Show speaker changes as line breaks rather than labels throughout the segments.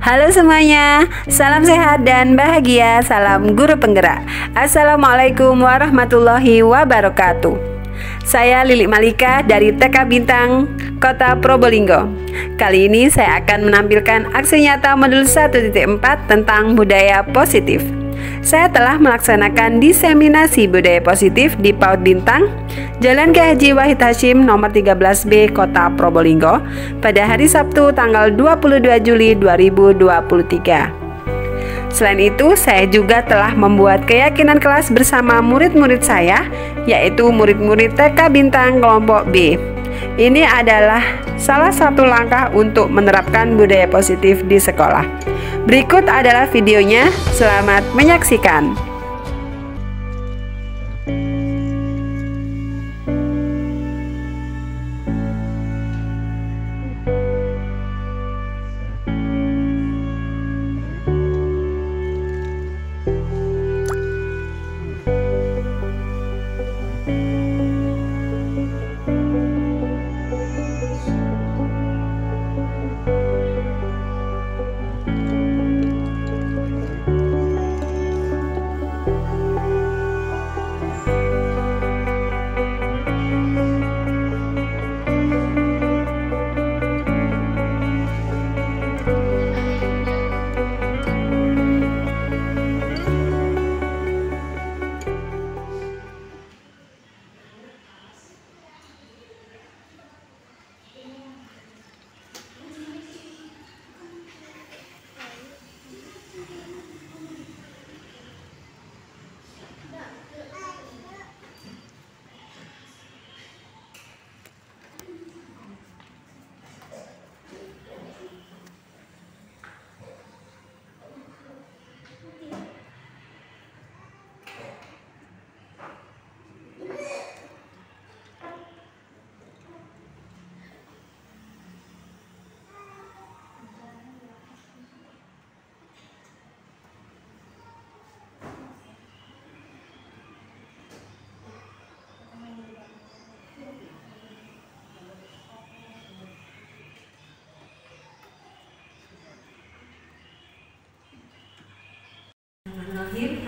Halo semuanya, salam sehat dan bahagia, salam guru penggerak. Assalamualaikum warahmatullahi wabarakatuh. Saya Lili Malika dari TK Bintang, Kota Probolinggo. Kali ini saya akan menampilkan aksi nyata modul 1.4 tentang budaya positif. Saya telah melaksanakan diseminasi budaya positif di PAUD Bintang, Jalan Kiai Haji Wahid Hasyim nomor 13B Kota Probolinggo pada hari Sabtu tanggal 22 Juli 2023. Selain itu, saya juga telah membuat keyakinan kelas bersama murid-murid saya, yaitu murid-murid TK Bintang kelompok B. Ini adalah salah satu langkah untuk menerapkan budaya positif di sekolah. Berikut adalah videonya, selamat menyaksikan.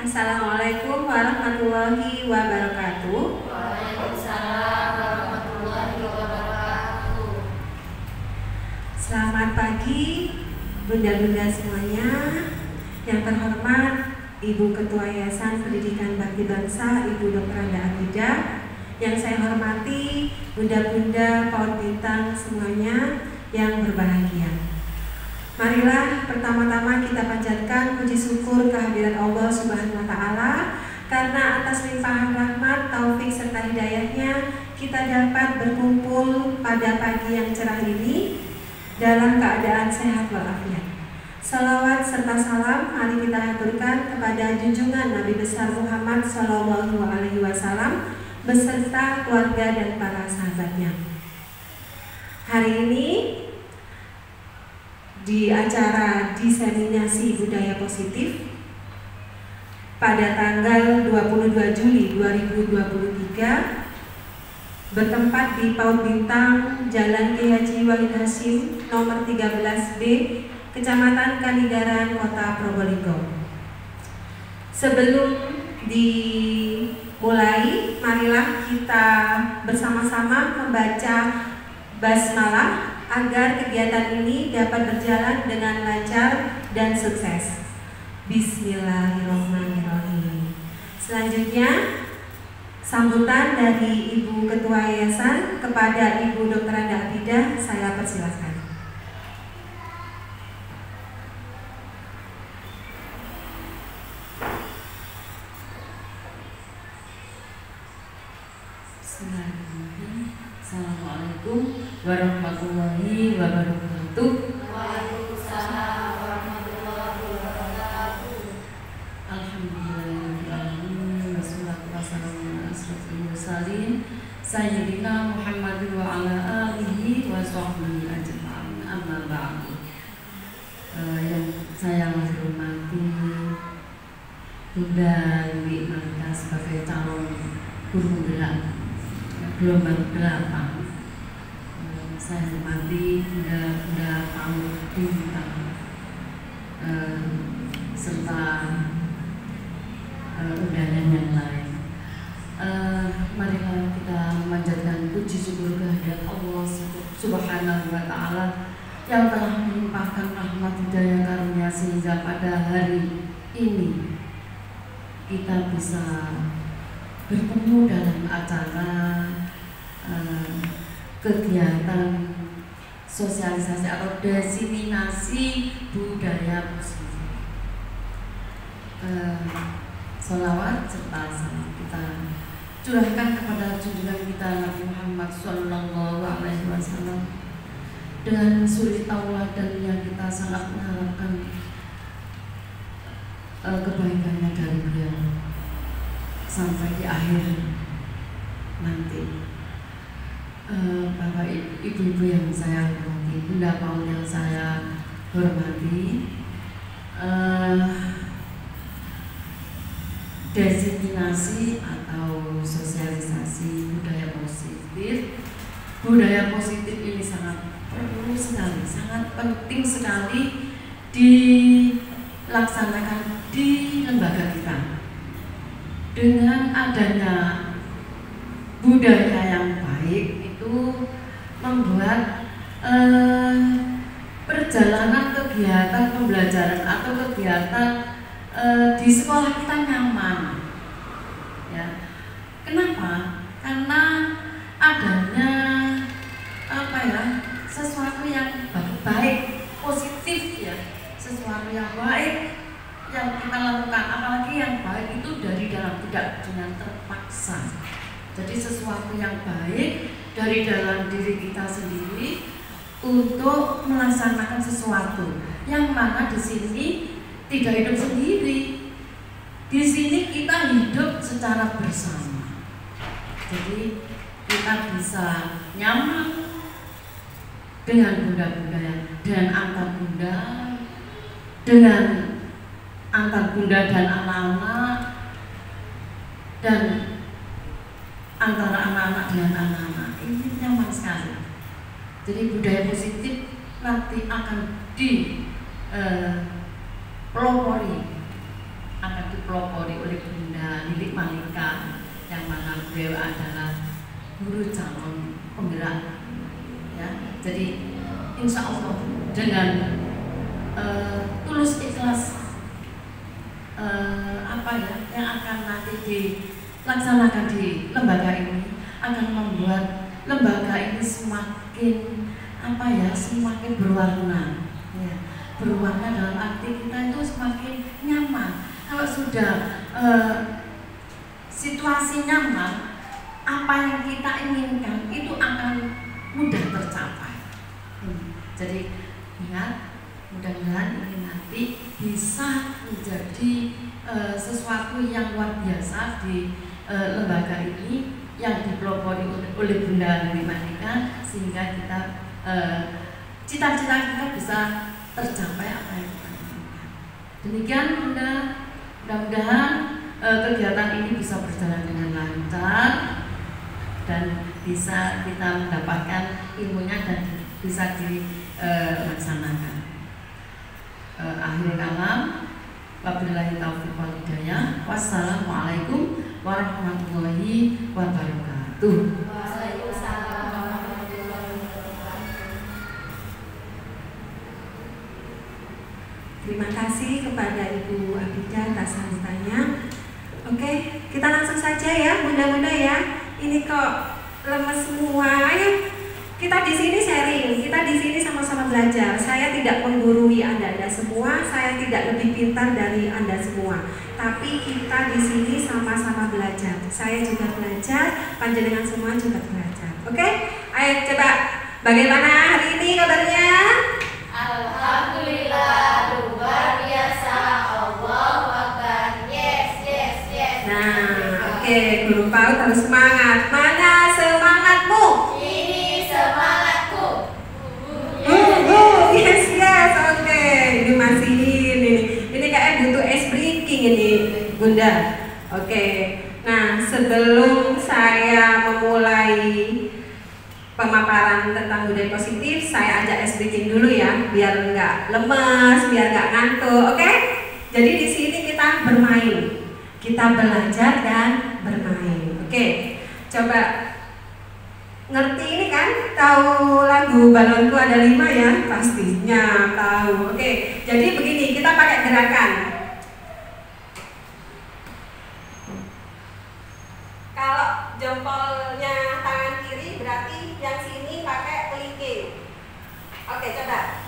Assalamualaikum warahmatullahi wabarakatuh.
Waalaikumsalam warahmatullahi wabarakatuh.
Selamat pagi bunda-bunda semuanya. Yang terhormat Ibu Ketua Yayasan Pendidikan Bakti Bangsa, Ibu Dr. Anda Abidah. Yang saya hormati bunda-bunda PAUD Bintang semuanya yang berbahagia. Marilah pertama-tama kita panjatkan puji syukur kehadirat Allah Subhanahu wa Ta'ala, karena atas limpahan rahmat, taufik serta hidayahnya kita dapat berkumpul pada pagi yang cerah ini dalam keadaan sehat walafiat. Salawat serta salam mari kita haturkan kepada junjungan Nabi besar Muhammad Sallallahu Alaihi Wasallam beserta keluarga dan para sahabatnya. Hari ini di acara diseminasi budaya positif pada tanggal 22 Juli 2023 bertempat di PAUD Bintang, Jalan Kiai Haji Wahid Hasyim nomor 13B, Kecamatan Kanigaran, Kota Probolinggo. Sebelum dimulai, marilah kita bersama-sama membaca basmalah agar kegiatan ini dapat berjalan dengan lancar dan sukses. Bismillahirrahmanirrahim. Selanjutnya, sambutan dari Ibu Ketua Yayasan kepada Ibu Dr. Anda Abidah, saya persilahkan.
Assalamualaikum warahmatullahi wabarakatuh.
Waalaikumsalam warahmatullahi wabarakatuh.
Alhamdulillahirrahmanirrahim. Wassalatu wassalamu ala asyrofil mursalin Sayyidina Muhammad wa ala alihi wa sahbihi ajma'in. Amma ba'du. Yang saya hormati Bunda Lili Malika sebagai calon guru penggerak gelombang 8. Saya hormati Bunda PAUD Bintang dan yang lain. Marilah kita memanjatkan puji syukur kehadirat Allah Subhanahu wa Ta'ala yang telah melimpahkan rahmat hidayah karunia sehingga pada hari ini kita bisa bertemu dalam acara kegiatan sosialisasi atau diseminasi budaya positif. Sholawat serta salam kita curahkan kepada junjungan kita Nabi Muhammad SAW dengan suri tauladan yang kita sangat mengharapkan kebaikannya dari beliau sampai di akhir nanti. Bapak ibu-ibu yang saya hormati, Bunda Paul yang saya hormati, diseminasi atau sosialisasi budaya positif. Budaya positif ini sangat perlu sekali, sangat penting sekali dilaksanakan di lembaga kita. Dengan adanya budaya yang baik itu membuat perjalanan kegiatan pembelajaran atau kegiatan di sekolah kita nyaman, ya. Kenapa? Karena adanya sesuatu yang baik, positif, ya, sesuatu yang baik yang kita lakukan, apalagi yang baik itu dari dalam, tidak dengan terpaksa. Jadi sesuatu yang baik dari dalam diri kita sendiri untuk melaksanakan sesuatu yang mana di sini tidak hidup sendiri. Di sini kita hidup secara bersama. Jadi kita bisa nyaman dengan bunda-bunda, dengan antar bunda dan anak-anak, dan antara anak-anak dengan anak-anak. Ini nyaman sekali. Jadi budaya positif nanti akan dipelopori oleh Bunda Lilik Malika, yang mana beliau adalah guru calon penggerak, ya. Jadi insya Allah dengan tulus ikhlas yang akan nanti dilaksanakan di lembaga ini akan membuat lembaga ini semakin semakin berwarna, ya. Berwarna dalam arti kita itu semakin nyaman. Kalau sudah situasi nyaman, apa yang kita inginkan itu akan mudah tercapai. Jadi ingat, mudah-mudahan ini nanti bisa menjadi sesuatu yang luar biasa di lembaga ini yang dipelopori oleh Bunda Lilik Malika, sehingga kita cita-cita kita bisa tercapai apa yang kita inginkan. Demikian Bunda, mudah-mudahan kegiatan ini bisa berjalan dengan lancar dan bisa kita mendapatkan ilmunya dan bisa dilaksanakan. Akhir kalam, wabillahi taufiq wal hidayah. Wassalamualaikum warahmatullahi wabarakatuh.
Waalaikumsalam warahmatullahi wabarakatuh.
Terima kasih kepada Ibu Abida atas sambutannya. Oke, kita langsung saja ya, Bunda-bunda ya. Ini kok lemes semua ya. Kita di sini sharing, kita di sini sama-sama belajar. Saya tidak menggurui Anda semua, saya tidak lebih pintar dari Anda semua. Tapi kita di sini sama-sama belajar. Saya juga belajar, panjenengan semua juga belajar. Oke? Ayo coba, bagaimana hari ini kabarnya?
Alhamdulillah, luar biasa. Allahu Akbar. Yes.
Nah, oke, Guru PAUD harus semangat. Mana semangatmu?
Ini semangatku.
Yes, oke. Ini masih ini kayak butuh ice breaking ini, Bunda. Oke. Nah, sebelum saya memulai pemaparan tentang budaya positif, saya ajak ice breaking dulu ya, biar nggak lemes, biar nggak ngantuk. Oke? Jadi di sini kita bermain. kita belajar dan bermain. Oke, coba ngerti ini kan? Tahu lagu Balonku Ada 5 ya? Pastinya tahu. Oke, jadi begini, kita pakai gerakan. Kalau jempolnya tangan kiri berarti yang sini pakai kelingking. Oke, coba.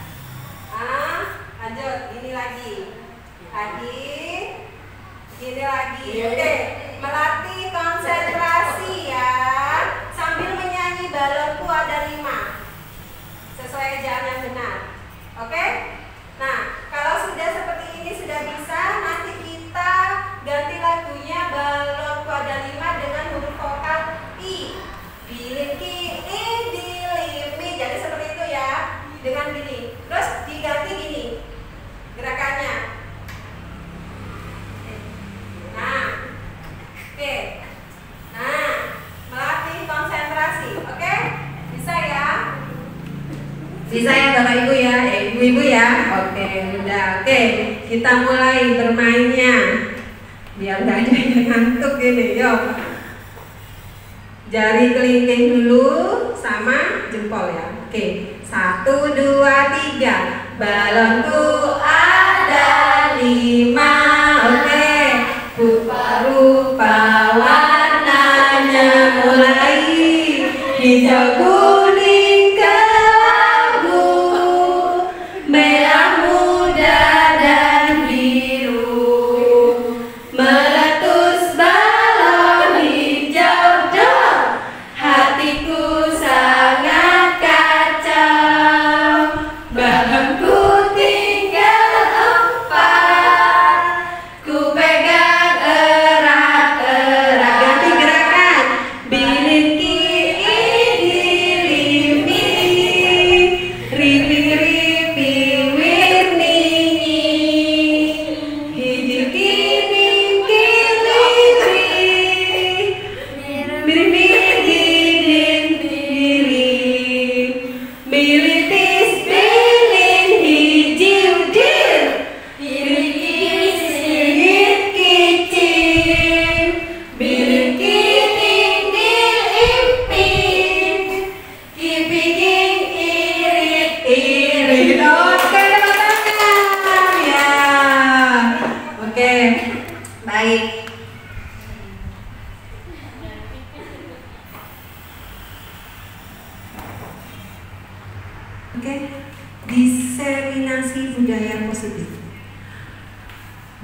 Lanjut, ini lagi. Ini lagi. Oke, melatih konsentrasi ya. Sambil menyanyi Balonku Ada 5. Sesuai ejaan yang benar. Oke? Nah, kalau sudah seperti ini sudah bisa, nanti kita ganti lagunya Balonku Ada 5 dengan huruf vokal I. Bilinki I dilimi. Jadi seperti itu ya. Dengan gini. Terus diganti gini gerakannya. Nah, oke. Nah, melatih konsentrasi. Oke? Bisa ya? Bisa ya Bapak Ibu ya? Ibu-ibu ya? Oke, udah. Oke, kita mulai bermainnya. Biar nggak ada yang ngantuk gini. Yuk. Jari kelingking dulu sama jempol ya. Oke, 1, 2, 3. Balonku ada 5. Oke, rupa-rupa warnanya mulai hijau, kuning, kelabu, merah muda dan biru. Meletus balon hijau dor, hatiku sangat kacau. Balonku tinggal 4, ku pegang erat-erat. Ganti gerakan. Bilinki dilimi, ripi-ripi wirninyi, hijau kining kiliri, mirip-mirip dinding diri, militis bilin hijau dir, iris singit kicim, bilin kining impin, kipiking irit-irit. Oke, teman-teman ya. Oke, baik. Oke, diseminasi budaya positif.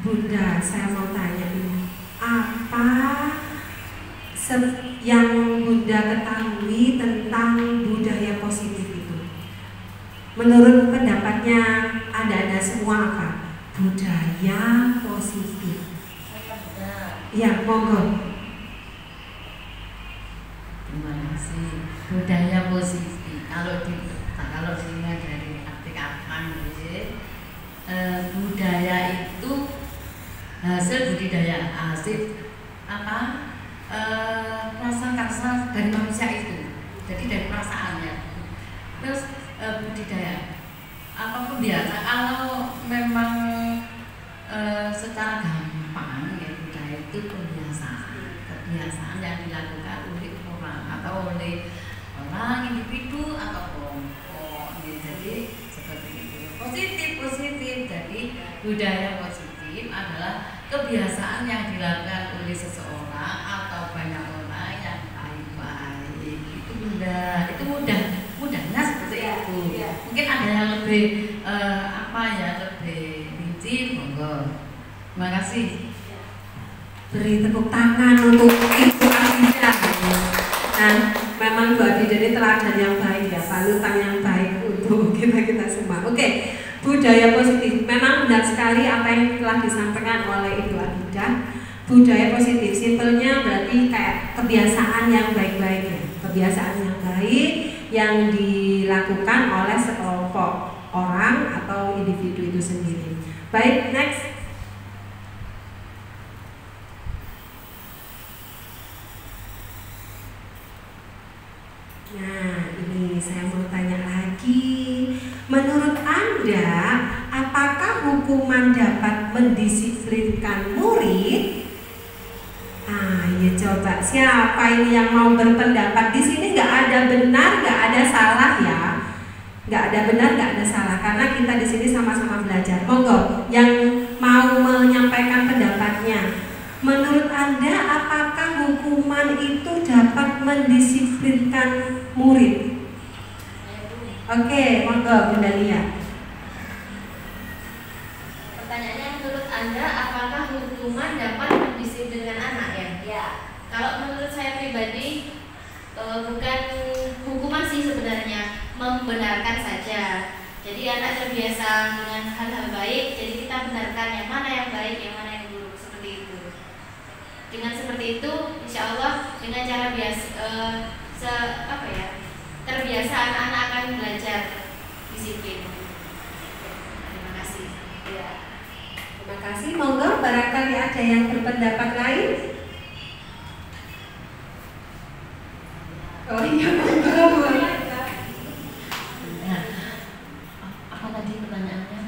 Bunda, saya mau tanya ini, apa yang Bunda ketahui tentang budaya positif itu? Menurut pendapatnya ada semua apa? Budaya positif. Ya, monggo.
Terima kasih. Budaya positif. Kalau dilihat dari arti kata budaya itu hasil budidaya, rasa dari manusia itu. Jadi dari perasaannya. Terus budidaya apapun biasa. Kalau memang secara gampang ya, budaya itu kebiasaan yang dilakukan oleh orang atau oleh orang, individu atau kelompok. Jadi seperti itu. Positif. Jadi budaya positif adalah kebiasaan yang dilakukan oleh seseorang atau banyak orang yang baik-baik. Itu mudahnya seperti itu. Mungkin ada yang lebih lebih rinci, monggo. Terima kasih.
Beri tepuk tangan untuk Ibu Abidah. Nah, memang Bu Abidah ini teladan yang baik ya, panutan yang baik untuk kita semua. Oke, budaya positif. Memang benar sekali apa yang telah disampaikan oleh Ibu Abidah. Budaya positif, simpelnya berarti kayak kebiasaan yang baik-baik ya. Kebiasaan yang baik yang dilakukan oleh sekelompok orang atau individu itu sendiri. Baik, next. Nah, ini saya mau tanya lagi. Menurut Anda, apakah hukuman dapat mendisiplinkan murid? ya coba siapa ini yang mau berpendapat? Di sini nggak ada benar, nggak ada salah ya. Nggak ada benar, nggak ada salah, karena kita di sini sama-sama belajar. Monggo, yang mau menyampaikan pendapatnya. Menurut Anda, apakah hukuman itu dapat mendisiplinkan murid? Oke, monggo Bunda Lia.
Pertanyaannya, menurut Anda apakah hukuman dapat mendisiplinkan anak ya? Ya. Kalau menurut saya pribadi bukan hukuman sih sebenarnya, membenarkan saja. Jadi anak terbiasa dengan hal-hal baik, jadi kita benarkan yang mana yang baik, yang mana yang buruk, seperti itu. Dengan seperti itu, insya Allah dengan cara terbiasa anak-anak akan belajar disiplin. Terima kasih. Ya.
Terima kasih. Monggo, barangkali ada yang berpendapat lain. Oh iya, monggo.
Apa tadi pertanyaannya?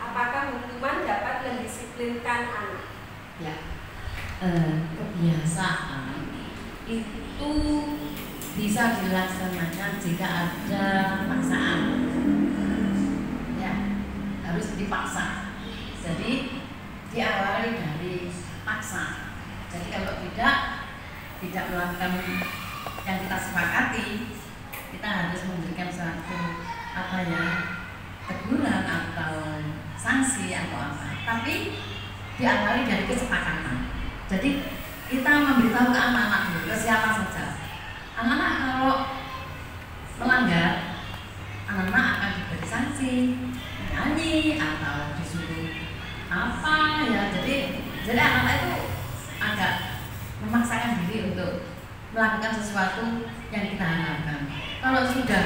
Apakah hukuman dapat mendisiplinkan anak?
Ya, kebiasaan itu bisa dilaksanakan jika ada paksaan. Ya, harus dipaksa. Jadi diawali dari paksa. Jadi kalau tidak melakukan yang kita sepakati, kita harus memberikan suatu teguran atau sanksi atau apa. Tapi diawali dari kesepakatan. Jadi kita memberitahu ke anak-anak dulu, ke siapa saja. Anak-anak kalau melanggar, anak-anak akan diberi sanksi, nyanyi atau disuruh apa ya. Jadi anak-anak itu agak memaksakan diri untuk melakukan sesuatu yang kita harapkan. Kalau sudah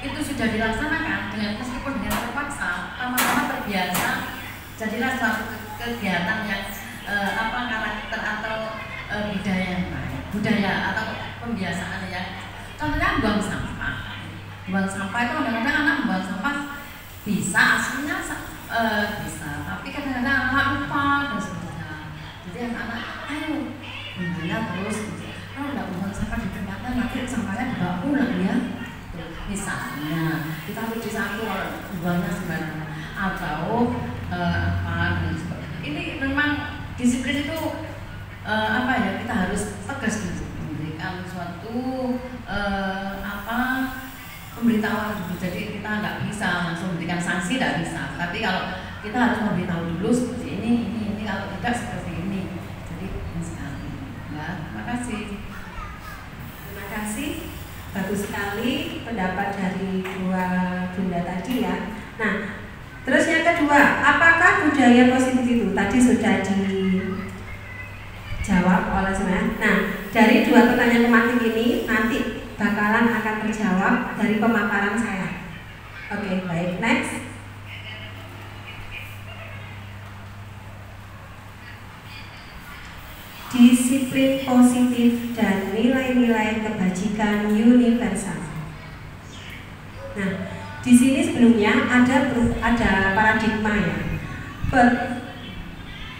itu sudah dilaksanakan meskipun dengan terpaksa, lama-lama terbiasa, jadilah suatu kegiatan yang karakter atau budaya atau pembiasaan yang contohnya buang sampah. Buang sampah itu kadang-kadang anak buang sampah bisa, aslinya bisa, tapi kadang-kadang anak lupa dan sebagainya. Jadi anak-anak ayo gimana terus, kalau nggak buang sampah di tempatnya nanti sampahnya dibawa pulang ya. Misalnya kita harus disaku kalau buangnya sembarangan atau dan sebagainya. Ini memang disiplin itu kita harus tegas memberikan suatu pemberitahuan dulu. Jadi kita nggak bisa langsung memberikan sanksi, nggak bisa. Tapi kalau kita harus memberitahu dulu seperti ini, kalau tidak seperti ini. Jadi sekali. Ya, terima kasih.
Terima kasih. Bagus sekali pendapat dari dua bunda tadi ya. Nah, terus yang kedua, apakah budaya positif itu tadi sudah dijawab oleh saya. Nah, dari dua pertanyaan tematik ini nanti bakalan akan terjawab dari pemaparan saya. Oke, baik. Next. Disiplin positif dan nilai-nilai kebajikan universal. Nah, di sini sebelumnya ada paradigma ya.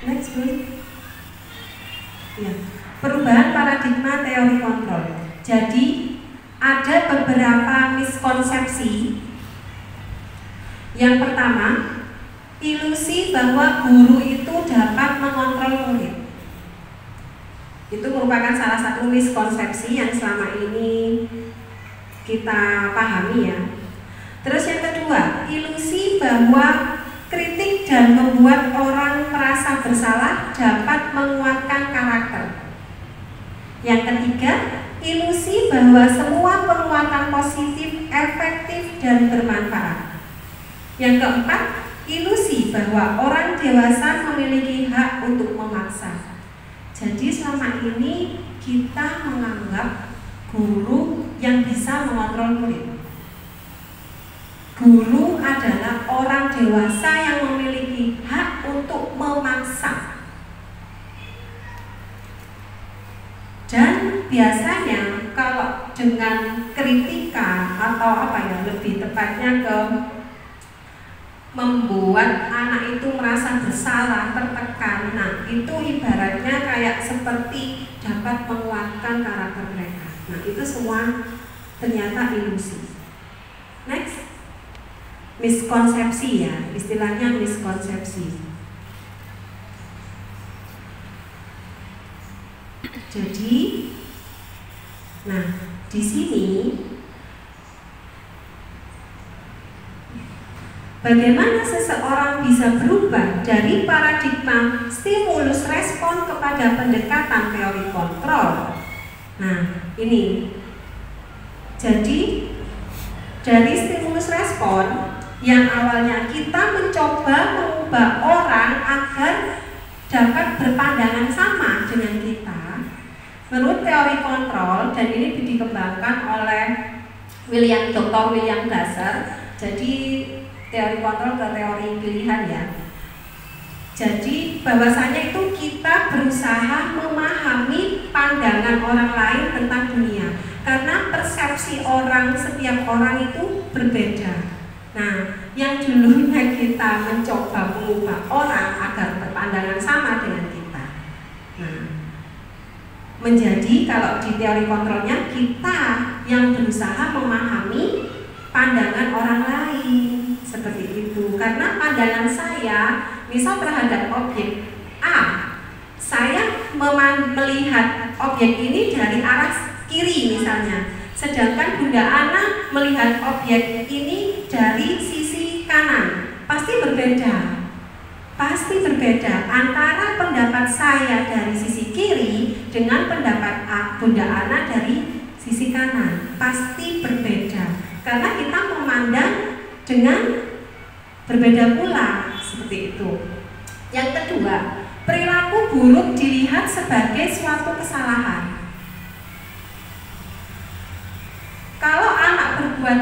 Next please. Ya, perubahan paradigma teori kontrol. Jadi ada beberapa miskonsepsi. Yang pertama, ilusi bahwa guru itu dapat mengontrol murid. Itu merupakan salah satu miskonsepsi yang selama ini kita pahami ya. Terus yang kedua, ilusi bahwa kritik dan membuat orang merasa bersalah dapat menguatkan karakter. Yang ketiga, ilusi bahwa semua penguatan positif efektif dan bermanfaat. Yang keempat, ilusi bahwa orang dewasa memiliki hak untuk memaksa. Jadi selama ini kita menganggap guru yang bisa mengontrol murid. Guru adalah orang dewasa yang memiliki hak untuk memaksa. Dan biasanya kalau dengan kritikan atau lebih tepatnya ke membuat anak itu merasa bersalah, tertekan. Nah, itu ibaratnya kayak seperti dapat menguatkan karakter mereka. Nah, itu semua ternyata ilusi. Next, miskonsepsi ya, istilahnya miskonsepsi. Jadi, nah di sini bagaimana seseorang bisa berubah dari paradigma stimulus respon kepada pendekatan teori kontrol. Nah, ini. Jadi, dari stimulus respon yang awalnya kita mencoba mengubah orang agar dapat berpandangan sama dengan kita, menurut teori kontrol, dan ini dikembangkan oleh Dr. William Glasser. Jadi teori kontrol ke teori pilihan ya. Jadi bahwasanya itu kita berusaha memahami pandangan orang lain tentang dunia, karena persepsi orang, setiap orang itu berbeda. Nah, yang dulunya kita mencoba mengubah orang agar berpandangan sama dengan kita. Nah, menjadi kalau di teori kontrolnya kita yang berusaha memahami pandangan orang lain, seperti itu. Karena pandangan saya misal terhadap objek A, saya melihat objek ini dari arah kiri misalnya, sedangkan Bunda Ana melihat objek ini dari sisi kanan, pasti berbeda. Pasti berbeda antara pendapat saya dari sisi kiri dengan pendapat Bunda Ana dari sisi kanan. Pasti berbeda karena kita memandang dengan berbeda pula, seperti itu. Yang kedua, perilaku buruk dilihat sebagai suatu kesalahan. Kalau anak berbuat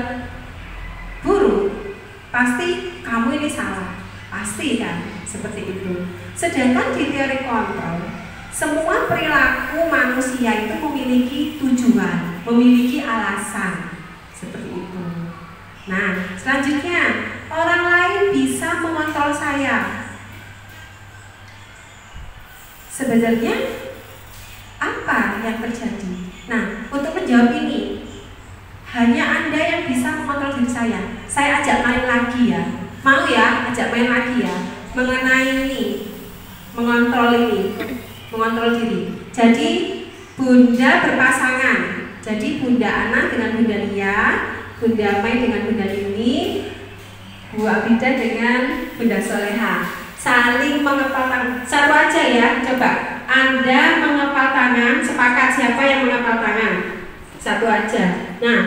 buruk, pasti kamu ini salah, pasti kan? Seperti itu. Sedangkan di teori kontrol, semua perilaku manusia itu memiliki tujuan, memiliki alasan, seperti itu. Nah, selanjutnya, orang lain bisa mengontrol saya. Sebenarnya apa yang terjadi? Nah, untuk menjawab ini, hanya Anda yang bisa mengontrol diri saya. Saya ajak main lagi ya. Mau ya, ajak main lagi ya. Mengenai ini, mengontrol diri. Jadi Bunda berpasangan. Jadi Bunda Ana dengan Bunda Lia, Bunda Mai dengan Bunda Lini, Bu Abida dengan Bunda Soleha. Saling mengepal tangan. Satu aja ya, coba. Anda mengepal tangan, sepakat siapa yang mengepal tangan? Satu aja. Nah,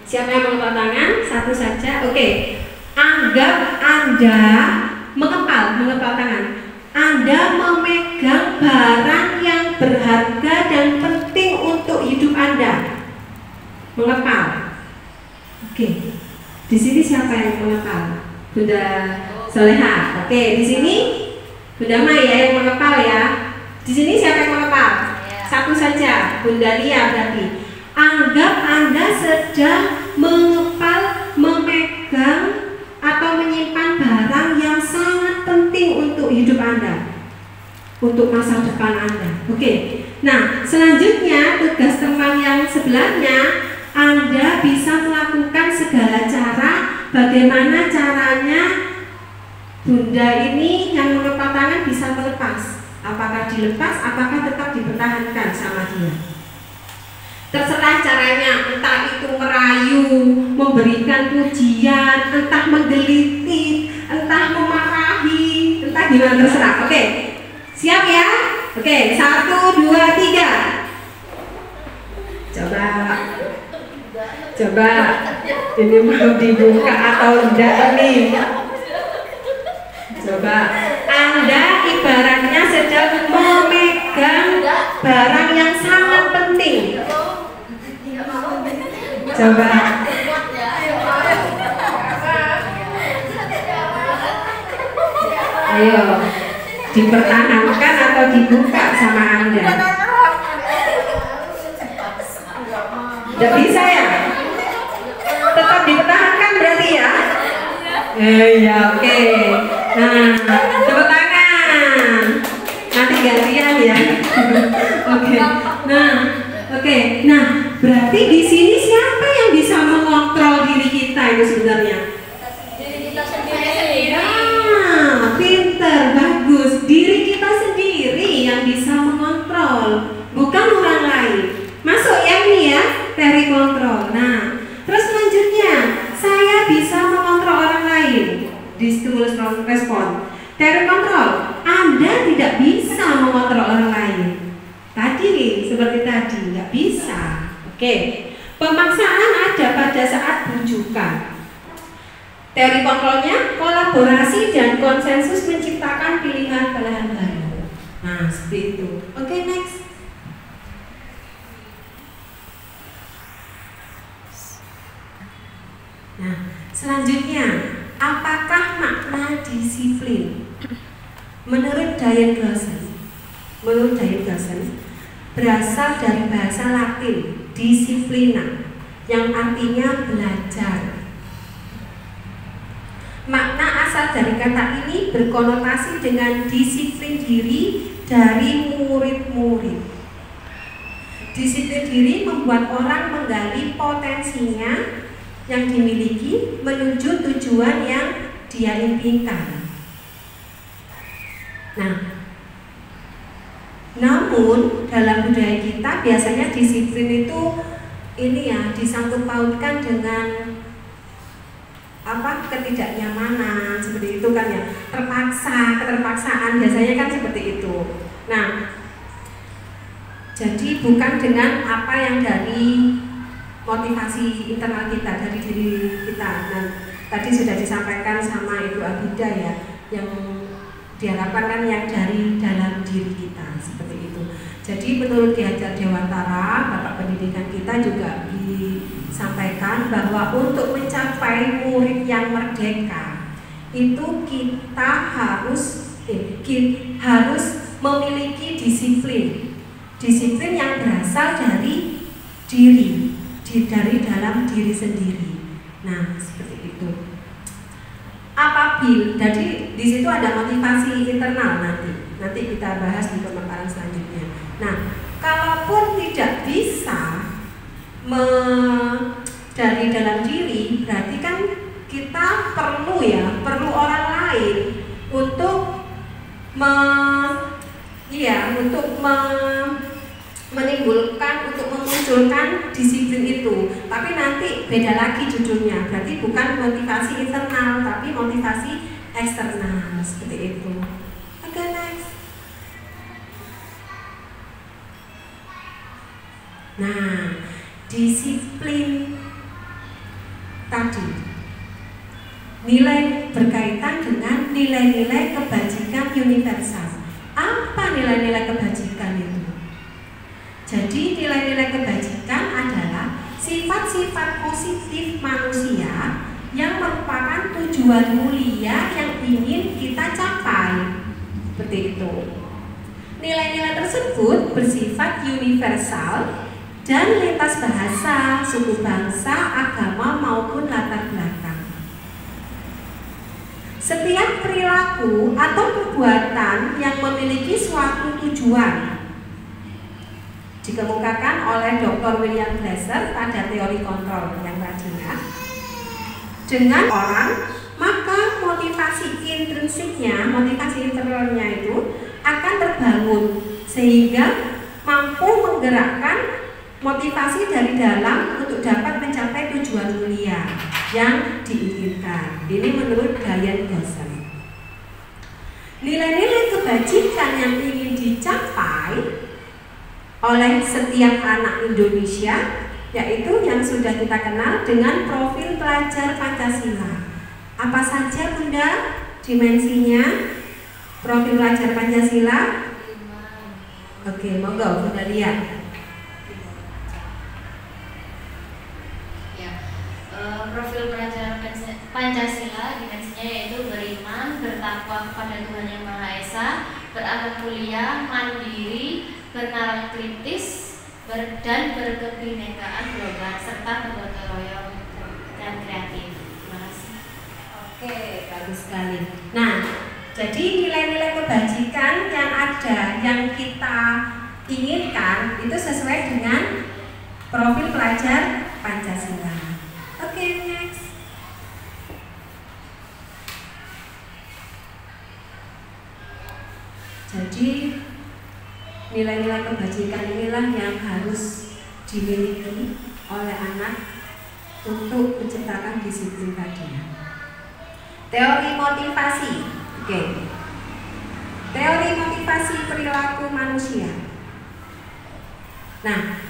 siapa yang mengepal tangan? Satu saja. Oke. Anggap Anda mengepal tangan. Anda memegang barang yang berharga dan penting untuk hidup Anda. Mengepal. Oke. Di sini siapa yang mengepal? Bunda Soleha. Oke, di sini Bunda Mai ya yang mengepal ya. Di sini siapa yang mengepal? Satu saja, Bunda Lia berarti. Anggap Anda sedang mengepal, memegang atau menyimpan barang yang sangat penting untuk hidup Anda, untuk masa depan Anda. Oke. Nah, selanjutnya tugas teman yang sebelahnya, Anda bisa melakukan segala cara. Bagaimana caranya Bunda ini yang mengepal tangan bisa melepas? Apakah dilepas? Apakah tetap dipertahankan sama dia? Terserah caranya, entah itu merayu, memberikan pujian, entah menggelitik, entah memarahi, entah gimana, terserah. Oke, siap ya? Oke, 1, 2, 3. Coba, ini mau dibuka atau enggak ini? Coba, Anda ibaratnya sedang memegang barang yang sangat penting. Coba. Ayo, dipertahankan atau dibuka sama Anda? Tidak bisa ya? Tetap dipertahankan berarti ya? Iya, oke. Nah, tepuk tangan. Nanti gantian ya. Oke. Nah, oke. Nah, berarti di sini siapa yang bisa mengontrol diri kita itu sebenarnya?
Diri kita sendiri.
Nah, pinter, bagus. Diri kita sendiri yang bisa mengontrol, bukan orang lain. Masuk ya ini ya, teori kontrol. Nah, terus selanjutnya, saya bisa mengontrol orang lain di stimulus respon. Teori kontrol, Anda tidak bisa mengontrol orang lain. Tadi nih, seperti tadi, nggak bisa. Oke, pemaksaan ada pada saat bujukan. Teori kontrolnya, kolaborasi dan konsensus menciptakan pilihan baru. Nah, seperti itu. Oke, next. Nah, selanjutnya, apakah makna disiplin? Menurut Diane Glasson, berasal dari bahasa Latin disiplina, yang artinya belajar. Makna asal dari kata ini berkonotasi dengan disiplin diri dari murid-murid. Disiplin diri membuat orang menggali potensinya yang dimiliki menuju tujuan yang dia impikan. Nah, namun dalam budaya kita biasanya disiplin itu ini ya disangkut pautkan dengan ketidaknyamanan seperti itu kan ya, keterpaksaan biasanya kan seperti itu. Nah, jadi bukan dengan apa yang dari motivasi internal kita, dari diri kita. Nah, tadi sudah disampaikan sama Ibu Abida ya, yang diharapkan kan yang dari dalam diri kita seperti itu. Jadi menurut Ki Hajar Dewantara, Bapak Pendidikan kita juga disampaikan bahwa untuk mencapai murid yang merdeka itu kita harus memiliki disiplin yang berasal dari diri, dari dalam diri sendiri. Nah, seperti itu. Apabila, jadi di situ ada motivasi internal nanti kita bahas di pemaparan selanjutnya. Nah, kalaupun tidak bisa dari dalam diri, berarti kan kita perlu orang lain untuk memunculkan disiplin itu. Tapi nanti beda lagi judulnya. Berarti bukan motivasi internal, tapi motivasi eksternal seperti itu. Oke, next. Nah, disiplin tadi nilai berkaitan dengan nilai-nilai kebajikan universal. Apa nilai-nilai kebajikan itu? Jadi nilai-nilai kebajikan adalah sifat-sifat positif manusia yang merupakan tujuan mulia yang ingin kita capai. Seperti itu. Nilai-nilai tersebut bersifat universal dan lintas bahasa, suku bangsa, agama maupun latar belakang. Setiap perilaku atau perbuatan yang memiliki suatu tujuan dikemukakan oleh Dr. William Glasser pada teori kontrol yang tadinya dengan orang, maka motivasi intrinsiknya, motivasi internalnya itu akan terbangun sehingga mampu menggerakkan motivasi dari dalam untuk dapat mencapai tujuan mulia yang diinginkan. Ini menurut Diane Glasser. Nilai-nilai kebajikan yang ingin dicapai oleh setiap anak Indonesia yaitu yang sudah kita kenal dengan profil pelajar Pancasila. Apa saja Bunda dimensinya profil pelajar Pancasila? Oke, monggo Bunda lihat.
Profil pelajar Pancasila dimensinya yaitu beriman, bertakwa kepada Tuhan Yang Maha Esa, berakhlak mulia, mandiri, bernalar kritis, dan berkebinekaan global serta bergotong royong dan kreatif. Terima kasih.
Oke, bagus sekali. Nah, jadi nilai-nilai kebajikan yang ada, yang kita inginkan itu sesuai dengan profil pelajar Pancasila. Oke, next. Jadi nilai-nilai kebajikan inilah yang harus dimiliki oleh anak untuk menciptakan disiplin tadi. Teori motivasi. Oke. Teori motivasi perilaku manusia. Nah,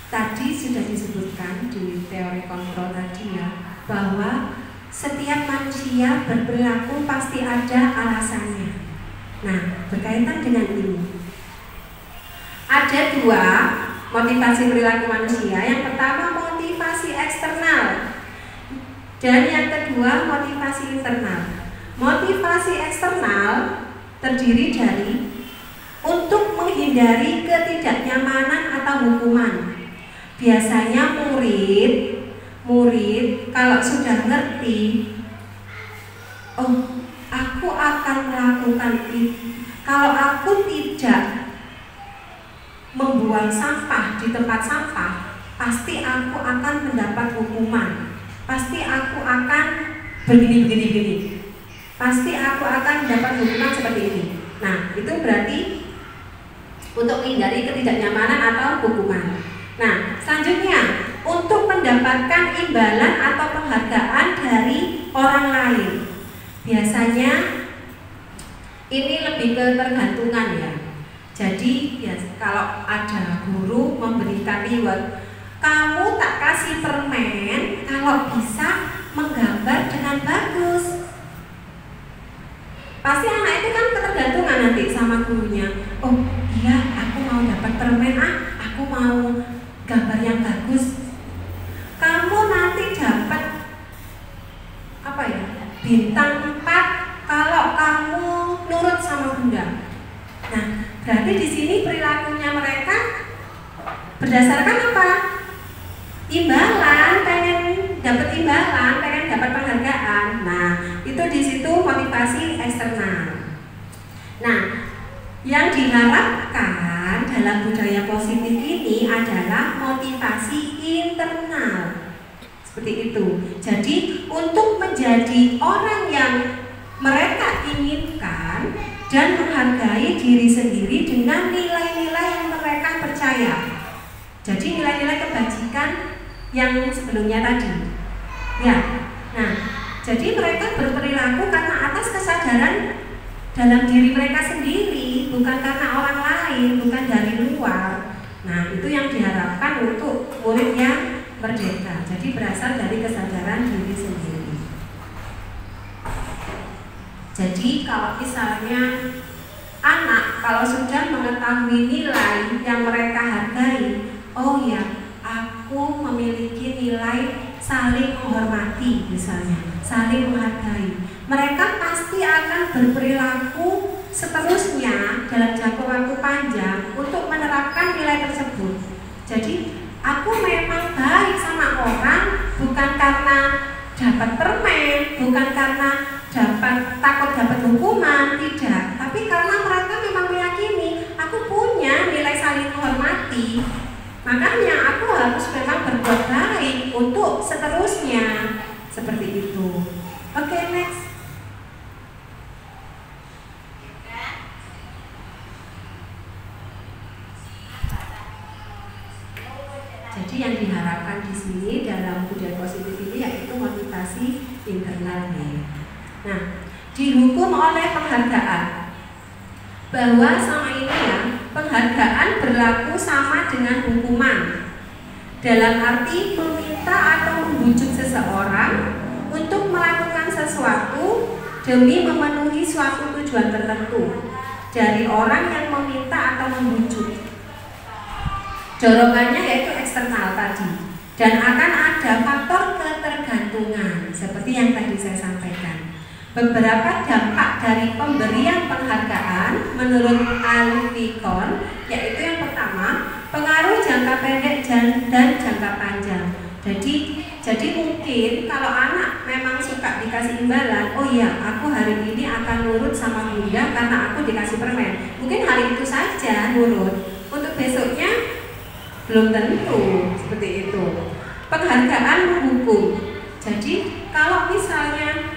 tadi sudah disebutkan di teori kontrol tadi ya, bahwa setiap manusia berperilaku pasti ada alasannya. Nah, berkaitan dengan ini, ada dua motivasi perilaku manusia. Yang pertama motivasi eksternal, dan yang kedua motivasi internal. Motivasi eksternal terdiri dari untuk menghindari ketidaknyamanan atau hukuman. Biasanya murid kalau sudah ngerti, oh aku akan melakukan itu. Kalau aku tidak membuang sampah di tempat sampah, pasti aku akan mendapat hukuman. Pasti aku akan begini. Pasti aku akan mendapat hukuman seperti ini. Nah, itu berarti untuk menghindari ketidaknyamanan atau hukuman. Nah, selanjutnya untuk mendapatkan imbalan atau penghargaan dari orang lain. Biasanya ini lebih ke ketergantungan ya. Jadi ya, kalau ada guru memberikan reward, kamu tak kasih permen kalau bisa menggambar dengan bagus. Pasti anak itu kan ketergantungan nanti sama gurunya. Oh iya, aku mau dapat permen, aku mau gambar yang bagus. Kamu nanti dapat apa ya? Bintang 4 kalau kamu nurut sama bunda. Nah, berarti di sini perilakunya mereka berdasarkan apa? Imbalan, pengen dapat imbalan, pengen dapat penghargaan. Nah, itu di situ motivasi eksternal. Nah, yang diharapkan dalam budaya positif ini adalah motivasi internal. Seperti itu. Jadi, untuk menjadi orang yang mereka inginkan dan menghargai diri sendiri dengan nilai-nilai yang mereka percaya. Jadi nilai-nilai kebajikan yang sebelumnya tadi. Ya. Nah, jadi mereka berperilaku karena atas kesadaran dalam diri mereka sendiri, bukan karena orang lain, bukan dari luar. Nah, itu yang diharapkan untuk murid yang merdeka. Jadi berasal dari kesadaran diri sendiri. Jadi kalau misalnya anak kalau sudah mengetahui nilai yang mereka hargai, oh ya, aku memiliki nilai saling menghormati misalnya, saling menghargai. Mereka pasti akan berperilaku seterusnya dalam jangka waktu panjang untuk menerapkan nilai tersebut. Jadi aku memang baik sama orang bukan karena dapat permen, bukan karena takut dapat hukuman, tidak. Tapi karena mereka memang meyakini aku punya nilai saling menghormati. Makanya aku harus memang berbuat baik untuk seterusnya. Seperti itu. Oke, next. Jadi yang diharapkan di sini dalam budaya positif ini yaitu motivasi internalnya. Nah, dihukum oleh penghargaan. Bahwa sama ini ya, penghargaan berlaku sama dengan hukuman. Dalam arti meminta atau membujuk seseorang untuk melakukan sesuatu demi memenuhi suatu tujuan tertentu dari orang yang meminta atau membujuk. Dorongannya yaitu eksternal tadi, dan akan ada faktor ketergantungan seperti yang tadi saya sampaikan. Beberapa dampak dari pemberian penghargaan menurut Alvikon yaitu yang pertama, pengaruh jangka pendek dan jangka panjang. Jadi mungkin kalau anak memang sudah suka dikasih imbalan, oh iya aku hari ini akan nurut sama bunda karena aku dikasih permen. Mungkin hari itu saja nurut, untuk besoknya belum tentu seperti itu. Penghargaan menghukum. Jadi kalau misalnya,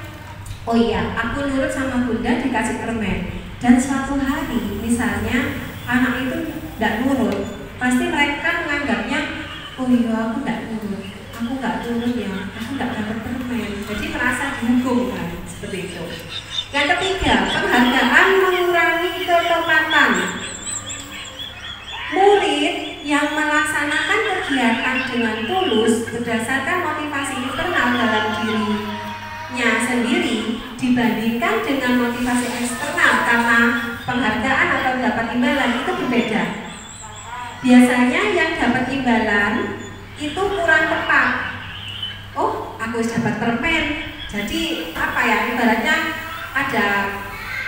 oh iya aku nurut sama bunda dikasih permen, dan suatu hari misalnya anak itu tidak nurut, pasti mereka menganggapnya, oh iya aku tidak nurut, aku nggak nurut ya, aku nggak dapat permen. Jadi merasa dihukum kan, seperti itu. Yang ketiga, penghargaan mengurangi ketepatan. Murid yang melaksanakan kegiatan dengan tulus berdasarkan motivasi internal dalam dirinya sendiri dibandingkan dengan motivasi eksternal karena penghargaan atau dapat imbalan itu berbeda. Biasanya yang dapat imbalan itu kurang tepat. Oh, aku dapat permen. Jadi apa ya, ibaratnya ada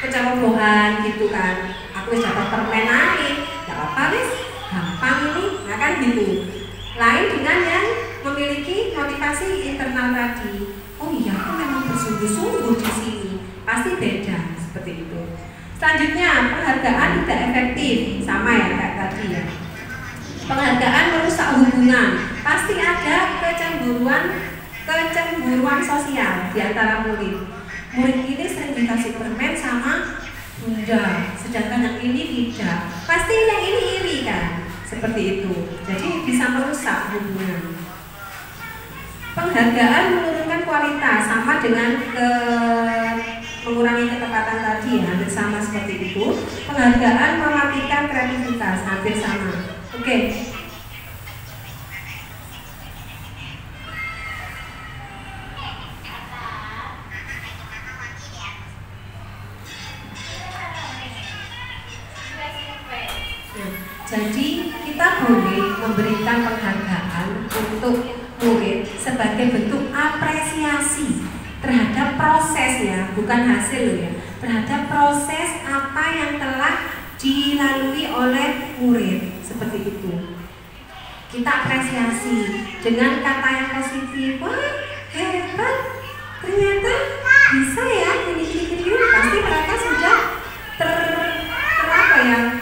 kecerobohan gitu kan. Aku dapat permen aja, gak apa wis, gampang ini, nah kan gitu. Lain dengan yang memiliki motivasi internal tadi. Oh iya, aku memang bersungguh-sungguh di sini. Pasti beda seperti itu. Selanjutnya, penghargaan tidak efektif, sama ya kayak tadi ya. Penghargaan merusak hubungan. Pasti ada kecemburuan sosial di antara murid. Murid ini sering dikasih permen sama bunda, sedangkan yang ini tidak. Pasti yang ini iri kan, seperti itu. Jadi bisa merusak hubungan. Penghargaan menurunkan kualitas, sama dengan mengurangi ketepatan tadi ya, hampir sama seperti itu. Penghargaan mematikan kreativitas, hampir sama. Oke. Jadi kita boleh memberikan penghargaan untuk murid sebagai bentuk apresiasi terhadap prosesnya, bukan hasil ya, terhadap proses apa yang telah dilalui oleh murid, seperti itu. Kita apresiasi dengan kata yang positif. Wah, hebat, ternyata bisa ya ini. Pasti mereka sudah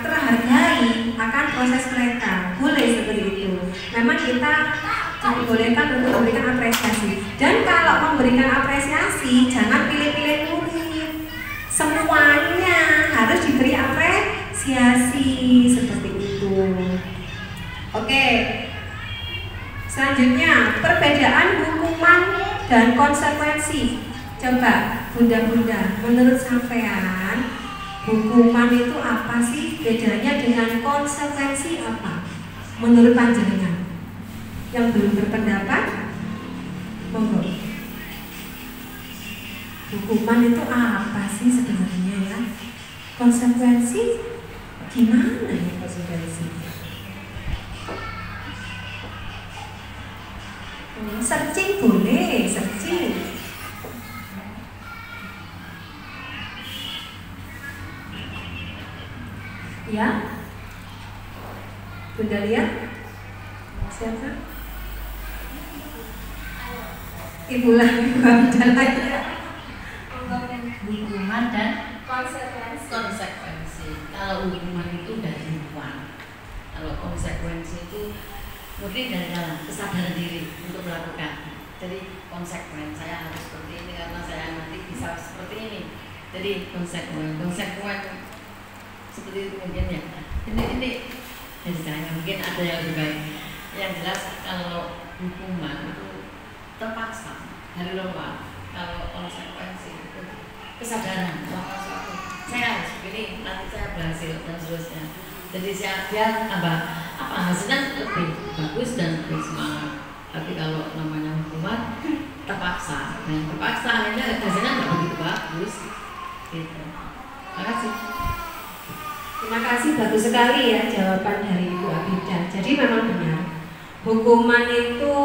terhargai akan proses mereka. Boleh seperti itu. Memang kita dibolehkan untuk memberikan apresiasi. Dan kalau memberikan apresiasi, jangan pilih-pilih murid. Semuanya harus diberi apresiasi, seperti itu. Oke. Selanjutnya, perbedaan hukuman dan konsekuensi. Coba bunda-bunda, menurut sampean hukuman itu apa sih? Bedanya dengan konsekuensi apa? Menurut panjenengan? Yang belum berpendapat, monggo. Hukuman itu apa sih sebenarnya ya? Konsekuensi gimana ya konsekuensi? Searching boleh, searching. Ya, Bunda lihat siapa? Ibu lagi, Bunda lagi.
Hukuman dan
konsekuensi. Kalau hukuman itu dari luar, kalau konsekuensi itu mungkin dari dalam kesadaran diri untuk melakukan. Jadi konsekuen, saya harus seperti ini karena saya nanti bisa seperti ini. Jadi konsekuen seperti itu mungkin ya. Ini jadi saya mungkin ada yang lebih baik. Yang jelas kalau hukuman itu terpaksa dari luar. Kalau konsekuensi itu kesadaran melakukan sesuatu. Saya harus begini, nanti saya berhasil dan seterusnya. Jadi saya biar apa hasilnya lebih bagus dan lebih semangat. Tapi kalau namanya hukuman terpaksa, dan terpaksa akhirnya hasilnya nggak begitu bagus. Gitu. Terima kasih.
Terima kasih, bagus sekali ya jawaban dari Ibu Abida. Jadi memang benar, hukuman itu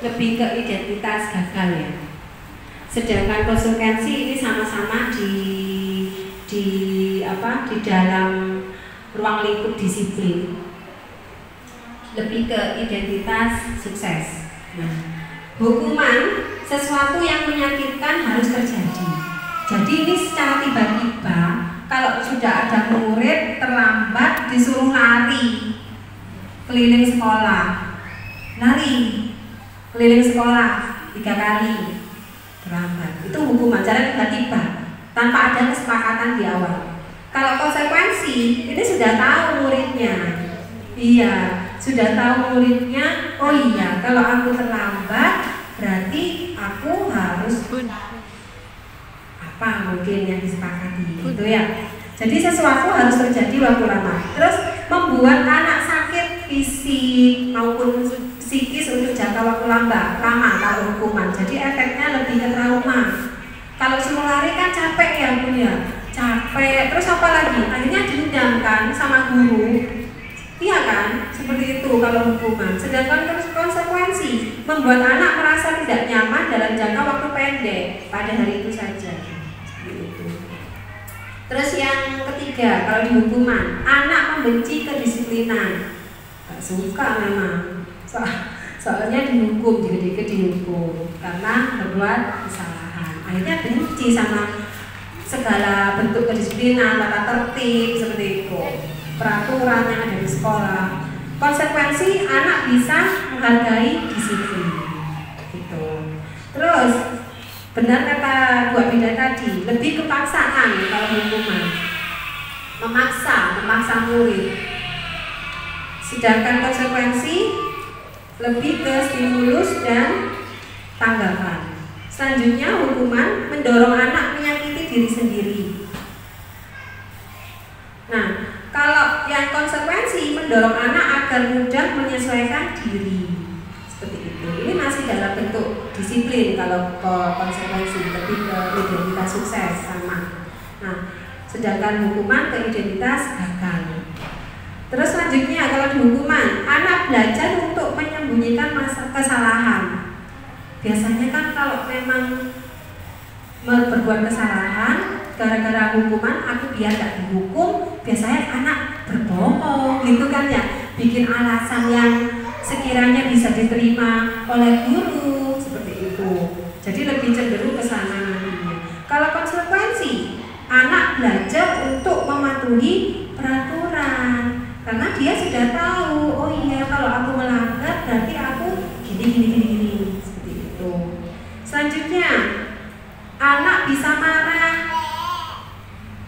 lebih ke identitas gagal ya. Sedangkan konsekuensi ini sama-sama di dalam ruang lingkup disiplin. Lebih ke identitas sukses. Nah, hukuman sesuatu yang menyakitkan harus terjadi. Jadi ini secara tiba-tiba, kalau sudah ada murid terlambat disuruh lari keliling sekolah, lari keliling sekolah 3 kali terlambat, itu hukuman secara tiba-tiba tanpa ada kesepakatan di awal. Kalau konsekuensi, ini sudah tahu muridnya, iya, sudah tahu muridnya. Oh iya, kalau aku terlambat berarti aku harus apa mungkin yang disepakati, gitu ya. Jadi sesuatu harus terjadi waktu lama. Terus membuat anak sakit fisik maupun psikis untuk jangka waktu lama kalau hukuman. Jadi efeknya lebih ke trauma. Kalau suruh lari kan capek ya Bun ya, capek. Terus apa lagi? Akhirnya dendam kan sama guru. Iya kan? Seperti itu kalau hukuman. Sedangkan konsekuensi membuat anak merasa tidak nyaman dalam jangka waktu pendek pada hari itu saja. Terus yang ketiga, kalau di hukuman, anak membenci kedisiplinan. Gak suka memang. Soalnya dihukum, dikit-dikit dihukum karena berbuat kesalahan. Akhirnya benci sama segala bentuk kedisiplinan, tata tertib seperti itu, peraturan yang ada di sekolah. Konsekuensi anak bisa menghargai disiplin. Gitu. Terus benar kata Bu Abida tadi, lebih kepaksaan kalau hukuman, memaksa murid. Sedangkan konsekuensi lebih ke stimulus dan tanggapan. Selanjutnya hukuman mendorong anak menyakiti diri sendiri. Nah, kalau yang konsekuensi mendorong anak agar mudah menyesuaikan diri. Seperti itu. Ini masih dalam bentuk disiplin kalau konsekuensi, lebih ke identitas sukses sama. Nah, sedangkan hukuman ke identitas gagal. Terus selanjutnya kalau di hukuman, anak belajar untuk menyembunyikan kesalahan. Biasanya kan kalau memang berbuat kesalahan gara-gara hukuman, aku biar gak dihukum, biasanya anak berbohong gitu kan ya, bikin alasan yang sekiranya bisa diterima oleh guru seperti itu. Jadi lebih cenderung ke sana nantinya. Kalau konsekuensi, anak belajar untuk mematuhi peraturan karena dia sudah tahu, oh iya kalau aku melanggar berarti aku gini seperti itu. Selanjutnya, anak bisa marah,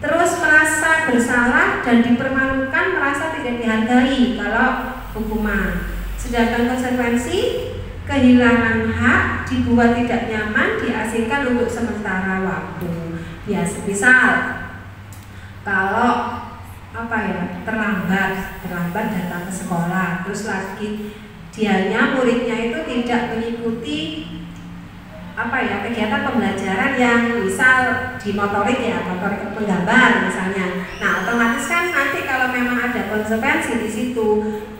terus merasa bersalah dan dipermalukan, merasa tidak dihargai kalau hukuman. Sedangkan konsekuensi, kehilangan hak, dibuat tidak nyaman, diasingkan untuk sementara waktu. Ya, misal kalau terlambat datang ke sekolah, terus lagi muridnya itu tidak mengikuti kegiatan pembelajaran yang misal di motorik penggambar misalnya. Nah, otomatis kan nanti kalau memang ada konsekuensi di situ,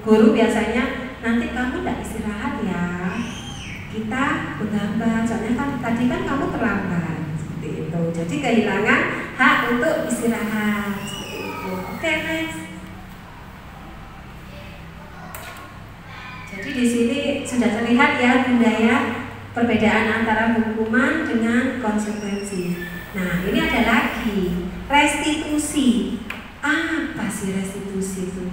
guru biasanya nanti kamu tidak istirahat ya, kita menggambar, soalnya kan tadi kan kamu terlambat seperti itu. Jadi kehilangan hak untuk istirahat seperti itu. Oke, next. Jadi di sini sudah terlihat ya Bunda ya, perbedaan antara hukuman dengan konsekuensi. Nah, ini ada lagi restitusi. Apa sih restitusi itu?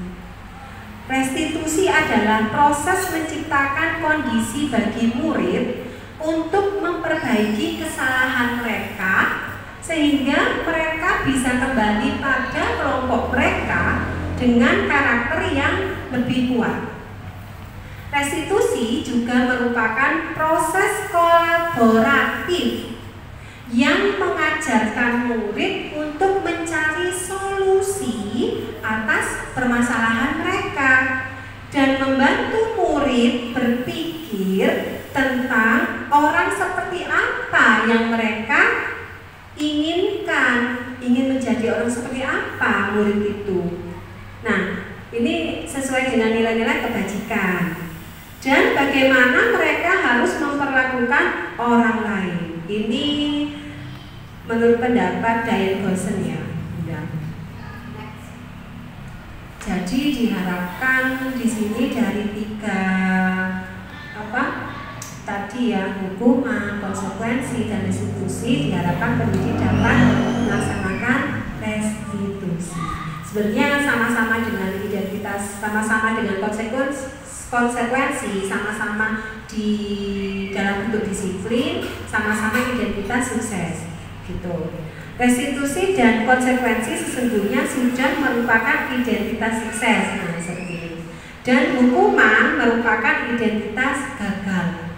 Restitusi adalah proses menciptakan kondisi bagi murid untuk memperbaiki kesalahan mereka sehingga mereka bisa kembali pada kelompok mereka dengan karakter yang lebih kuat. Restitusi juga merupakan proses kolaboratif yang mengajarkan murid untuk mencari solusi atas permasalahan mereka dan membantu murid berpikir tentang orang seperti apa yang mereka inginkan, ingin menjadi orang seperti apa murid itu. Nah, ini sesuai dengan nilai-nilai kebajikan dan bagaimana mereka harus memperlakukan orang lain. Ini menurut pendapat Diane Goshen ya. Jadi diharapkan di sini dari tiga tadi ya, hukuman, konsekuensi, dan restitusi diharapkan pendidik dapat melaksanakan restitusi. Sebenarnya sama-sama dengan identitas, sama-sama dengan konsekuensi, sama-sama di dalam bentuk disiplin, sama-sama identitas sukses gitu. Restitusi dan konsekuensi sesungguhnya sudah merupakan identitas sukses, nah seperti ini. Dan hukuman merupakan identitas gagal.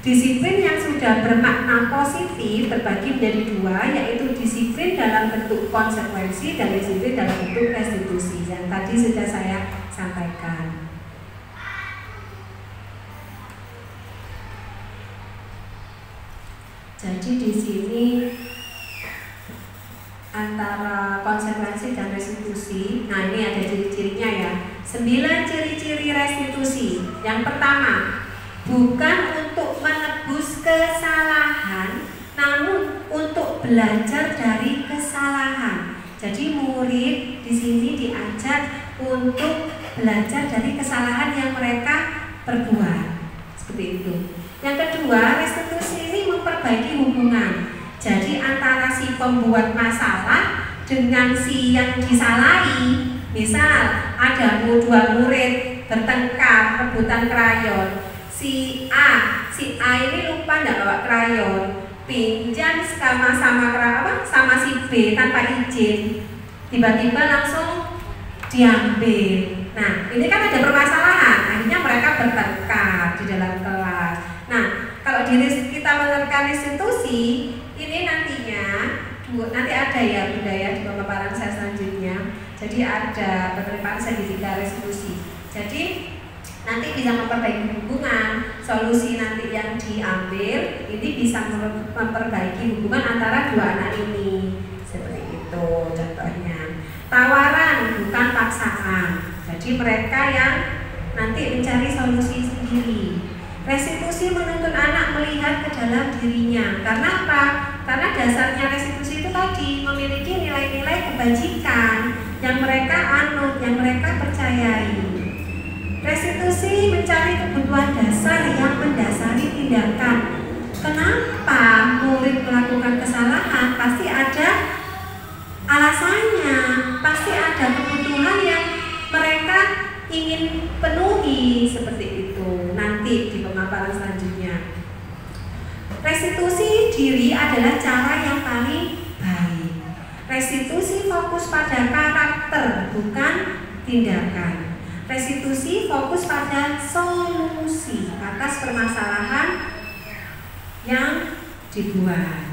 Disiplin yang sudah bermakna positif terbagi menjadi dua, yaitu disiplin dalam bentuk konsekuensi dan disiplin dalam bentuk restitusi yang tadi sudah saya sampaikan. Jadi di sini antara konsekuensi dan restitusi, nah ini ada ciri-cirinya ya. 9 ciri-ciri restitusi. Yang pertama, bukan untuk menebus kesalahan, namun untuk belajar dari kesalahan. Jadi murid di sini diajak untuk belajar dari kesalahan yang mereka perbuat. Seperti itu. Yang kedua, restitusi ini memperbaiki hubungan. Jadi antara si pembuat masalah dengan si yang disalahi. Misal ada dua murid bertengkar rebutan krayon. Si A ini lupa nggak bawa krayon, pinjam sama si B tanpa izin, tiba-tiba langsung diambil. Nah, ini kan ada permasalahan, akhirnya mereka bertengkar di dalam kelas. Nah, kalau kita menerapkan restitusi, ini nantinya nanti ada ya Bunda ya di pemaparan saya selanjutnya. Jadi ada penerapan sertifikat restitusi. Jadi nanti bisa memperbaiki hubungan, solusi nanti yang diambil ini bisa memperbaiki hubungan antara dua anak ini. Seperti itu contohnya. Tawaran bukan paksaan. Jadi mereka yang nanti mencari solusi sendiri. Restitusi menuntun anak melihat ke dalam dirinya. Karena apa? Karena dasarnya restitusi itu tadi memiliki nilai-nilai kebajikan yang mereka anut, yang mereka percayai. Restitusi mencari kebutuhan dasar yang mendasari tindakan. Kenapa murid melakukan kesalahan? Pasti ada alasannya, pasti ada kebutuhan yang mereka ingin penuhi, seperti itu. Nanti di pemaparan selanjutnya. Restitusi diri adalah cara yang paling baik. Restitusi fokus pada karakter, bukan tindakan. Restitusi fokus pada solusi atas permasalahan yang dibuat.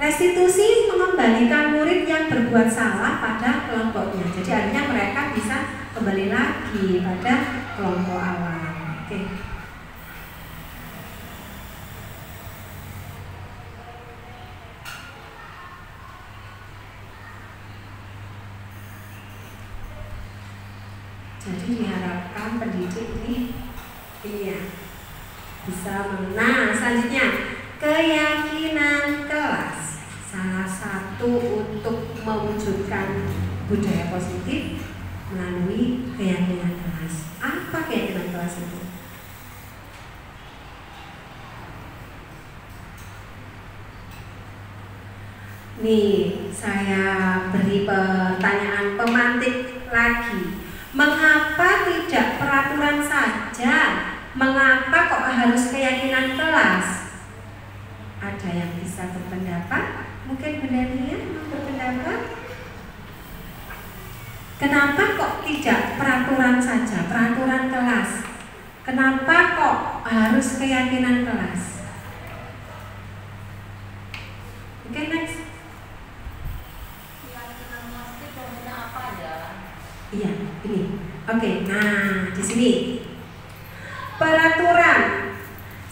Restitusi mengembalikan murid yang berbuat salah pada kelompoknya. Jadi akhirnya mereka bisa kembali lagi pada kelompok awal. Oke. Jadi diharapkan pendidik ini ya bisa mengenal. Selanjutnya, keyakinan kelas. Salah satu untuk mewujudkan budaya positif melalui keyakinan kelas. Apa keyakinan kelas itu? Nih, saya beri pertanyaan pemantik lagi. Mengapa tidak peraturan saja? Mengapa kok harus keyakinan kelas? Ada yang bisa berpendapat? Mungkin benar ya berpendapat? Kenapa kok tidak peraturan saja, peraturan kelas? Kenapa kok harus keyakinan kelas? Oke, next.
Keyakinan kelas itu contohnya apa ya?
Iya, ini. Oke, nah di sini peraturan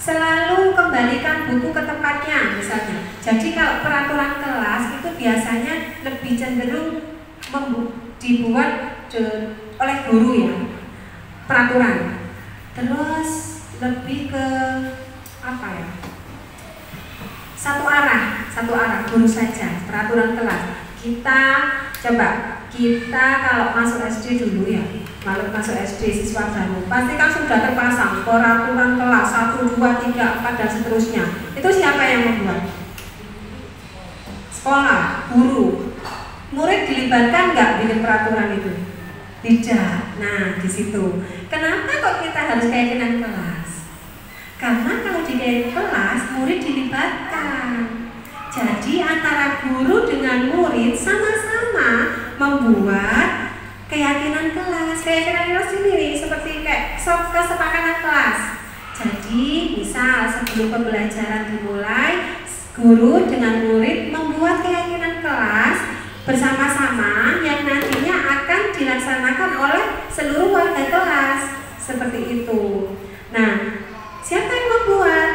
selalu kembalikan buku ke tempatnya, misalnya. Jadi kalau peraturan kelas itu biasanya lebih cenderung dibuat oleh guru ya, peraturan. Terus lebih ke apa ya? Satu arah guru saja, peraturan kelas. Kita kalau masuk SD dulu ya, Lalu masuk SD siswa baru, pasti kan sudah terpasang peraturan kelas 1, 2, 3, 4 dan seterusnya. Itu siapa yang membuat? Sekolah, guru. Murid dilibatkan nggak bikin peraturan itu? Tidak. Nah, di situ. Kenapa kok kita harus keyakinan kelas? Karena kalau di keyakinan kelas, murid dilibatkan. Jadi antara guru dengan murid sama-sama membuat keyakinan kelas. Keyakinan kelas sendiri seperti kayak kesepakatan kelas. Jadi misal sebelum pembelajaran dimulai, guru dengan murid membuat keyakinan kelas bersama-sama yang nantinya akan dilaksanakan oleh seluruh warga kelas. Seperti itu. Nah, siapa yang membuat?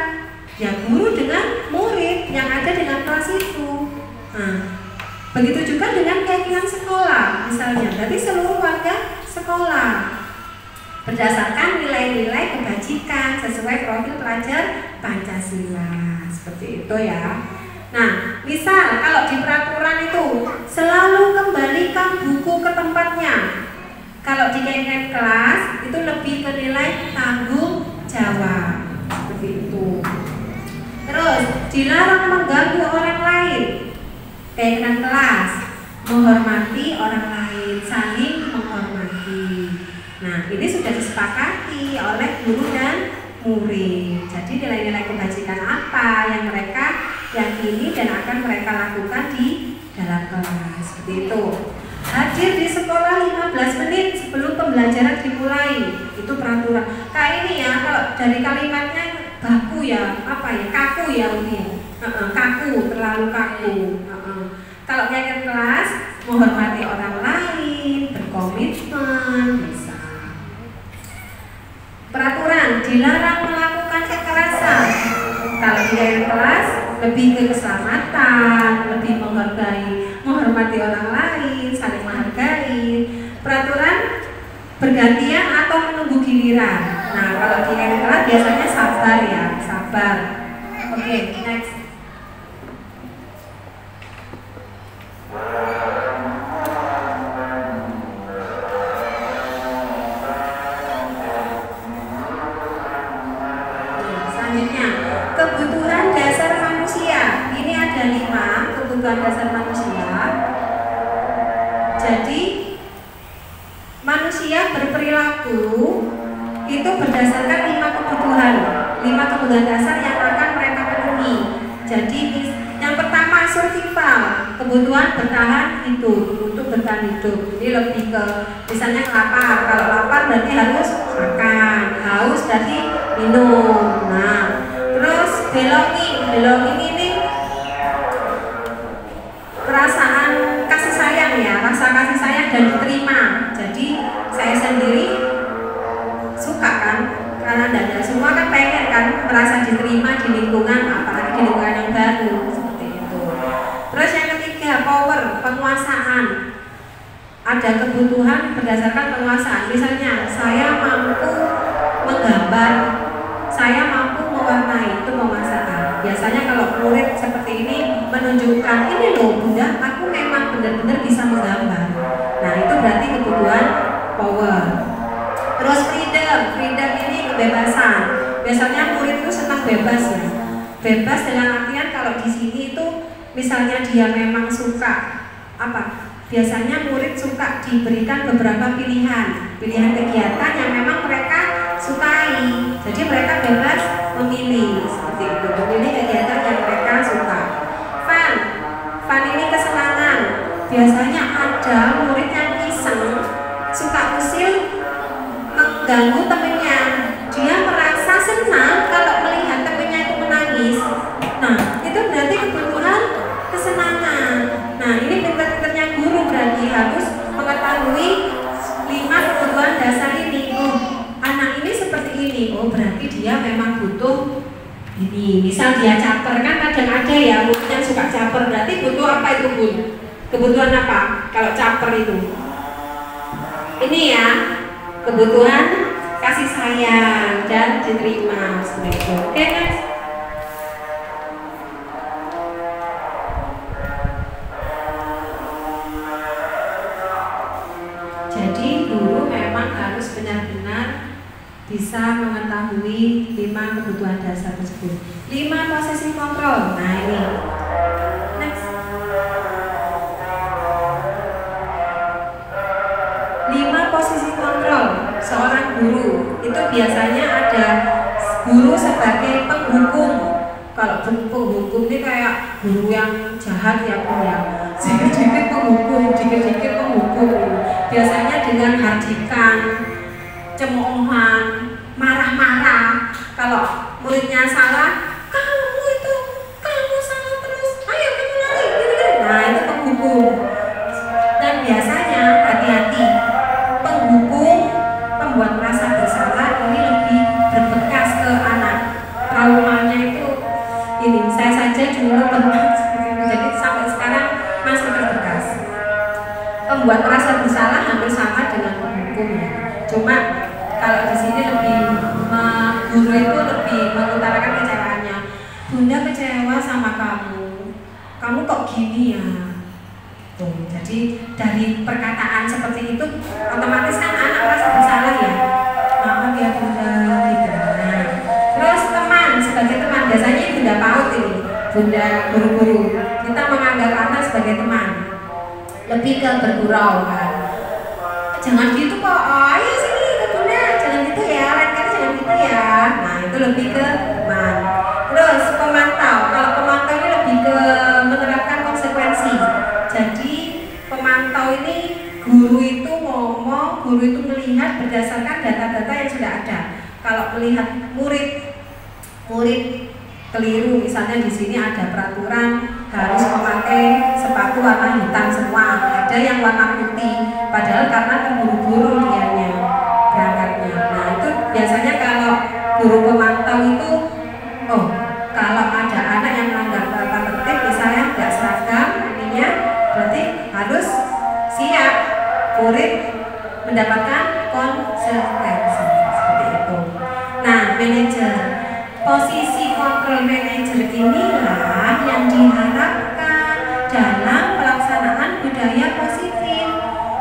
Ya guru dengan murid yang ada dalam kelas itu. Nah, begitu juga dengan keyakinan sekolah misalnya, berarti seluruh warga sekolah berdasarkan nilai-nilai kebajikan sesuai profil pelajar Pancasila. Seperti itu ya. Nah, misal kalau di peraturan itu selalu kembalikan buku ke tempatnya. Kalau di keyakinan kelas itu lebih ke nilai tanggung jawab. Seperti itu. Terus dilarang mengganggu orang lain. Keyakinan kelas, menghormati orang lain, saling menghormati. Nah, ini sudah disepakati oleh guru dan murid. Jadi nilai-nilai kebajikan apa yang mereka yakini dan akan mereka lakukan di dalam kelas. Seperti itu. Hadir di sekolah 15 menit sebelum pembelajaran dimulai. Itu peraturan. Kayak ini ya, kalau dari kalimatnya baku ya, apa ya, kaku ya ini. Kaku, terlalu kaku. Kalau keyakinan kelas, menghormati orang lain, berkomitmen, bisa. Peraturan dilarang melakukan kekerasan. Kalau di keyakinan kelas, lebih ke keselamatan, lebih menghormati orang lain, saling menghargai. Peraturan bergantian atau menunggu giliran. Nah, kalau di keyakinan kelas biasanya sabar ya, sabar. Oke, next. Selanjutnya, kebutuhan dasar manusia. Ini ada 5 kebutuhan dasar manusia. Jadi manusia berperilaku itu berdasarkan 5 kebutuhan. 5 kebutuhan dasar yang akan mereka penuhi. Jadi yang pertama survival, kebutuhan bertahan hidup, untuk bertahan hidup. Ini lebih ke misalnya lapar. Kalau lapar berarti harus makan, haus berarti minum. Nah, terus belonging ini perasaan kasih sayang ya, rasa kasih sayang dan diterima. Jadi saya sendiri suka kan, karena tidak semua kan pengen kan merasa diterima di lingkungan, apalagi di lingkungan yang baru. Terus yang ketiga, power, penguasaan. Ada kebutuhan berdasarkan penguasaan. Misalnya, saya mampu menggambar, saya mampu mewarnai, itu penguasaan. Biasanya kalau murid seperti ini menunjukkan, ini loh bunda, aku memang benar-benar bisa menggambar. Nah, itu berarti kebutuhan power. Terus freedom ini kebebasan. Biasanya murid itu senang bebas ya. Bebas dengan artian kalau di sini itu misalnya dia memang suka apa? Biasanya murid suka diberikan beberapa pilihan kegiatan yang memang mereka sukai. Jadi mereka bebas memilih seperti itu, memilih kegiatan yang mereka suka. Fun ini kesenangan. Biasanya ada murid yang iseng, suka usil, mengganggu temennya. Dia merasa senang kalau melihat temennya itu menangis. Nah, itu berarti kebutuhan kesenangan. Nah, ini pinter-pinternya guru berarti harus mengetahui 5 kebutuhan dasar ini. Oh, anak ini seperti ini. Oh, berarti dia memang butuh ini. Misal dia caper, kan kadang ada ya murid yang suka caper. Berarti butuh apa itu, Bun? Kebutuhan apa kalau caper itu? Ini ya, kebutuhan kasih sayang dan diterima seperti itu. Oke, guys. Jadi guru memang bisa mengetahui 5 kebutuhan dasar tersebut. 5 posisi kontrol. Nah ini. Next. 5 posisi kontrol seorang guru. Itu biasanya ada guru sebagai penghukum. Kalau penghukum ini kayak guru yang jahat ya Bu ya. Sedikit-sedikit penghukum, dikit-dikit penghukum. Biasanya dengan hardikan, cemoohan, marah-marah. Kalau muridnya salah, kamu salah terus, ayo kamu lari, gitu. Nah itu penghukum. Dan biasanya hati-hati, penghukum pembuat merasa bersalah ini lebih berbekas ke anak. Traumanya itu ini, saya saja dulu pernah, jadi sampai sekarang masih berbekas. Pembuat merasa bersalah hampir sama dengan penghukum ya. Cuma kalau di sini lebih guru itu lebih mengutarakan kecewaannya. Bunda kecewa sama kamu. Kamu kok gini ya? Tuh, jadi dari perkataan seperti itu otomatis kan anak merasa bersalah ya. Maaf ya Bunda gitu. Nah, terus teman sebagai teman biasanya Bunda PAUD ini, Bunda guru-guru. Kita menganggap anak sebagai teman. Lebih ke bergurau kan. Jangan gitu kok. Ayo sini ke Bunda, jangan gitu ya. Lain kali jangan gitu ya. Nah, itu lebih ke teman. Terus pemantau. Kalau pemantau ini lebih ke menerapkan konsekuensi. Jadi pemantau ini guru itu ngomong, guru itu melihat berdasarkan data-data yang sudah ada. Kalau melihat murid keliru, misalnya di sini ada peraturan harus memakai sepatu warna hitam semua, ada yang warna putih, padahal karena terburu-buru dianya berangkatnya. Nah itu biasanya kalau guru pemantau itu, kalau ada anak yang melanggar tata tertib, misalnya nggak seragam, artinya berarti harus siap murid mendapatkan konsekuensi seperti itu. Nah manajer. Posisi kontrol manajer inilah yang diharapkan dalam pelaksanaan budaya positif.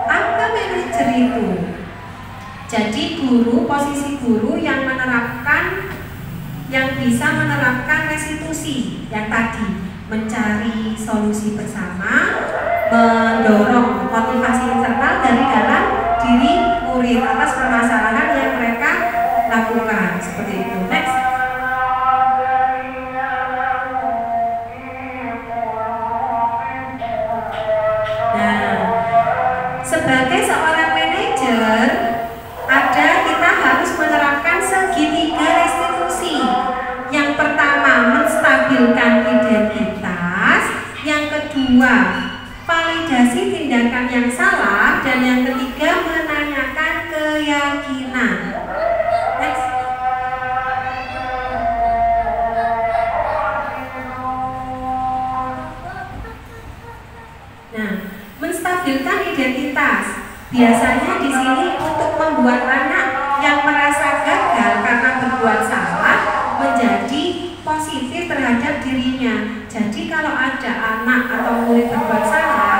Apa manajer itu? Jadi guru, posisi guru yang menerapkan, yang bisa menerapkan restitusi yang tadi, mencari solusi bersama, mendorong motivasi internal dari dalam diri murid atas permasalahan yang mereka lakukan seperti itu. Next. Sebagai seorang manajer, kita harus menerapkan segitiga restitusi. Yang pertama, menstabilkan identitas. Yang kedua, validasi tindakan yang salah. Dan yang ketiga, menanyakan keyakinan. Next. Nah, menstabilkan identitas. Biasanya di sini untuk membuat anak yang merasa gagal karena berbuat salah menjadi positif terhadap dirinya. Jadi kalau ada anak atau murid berbuat salah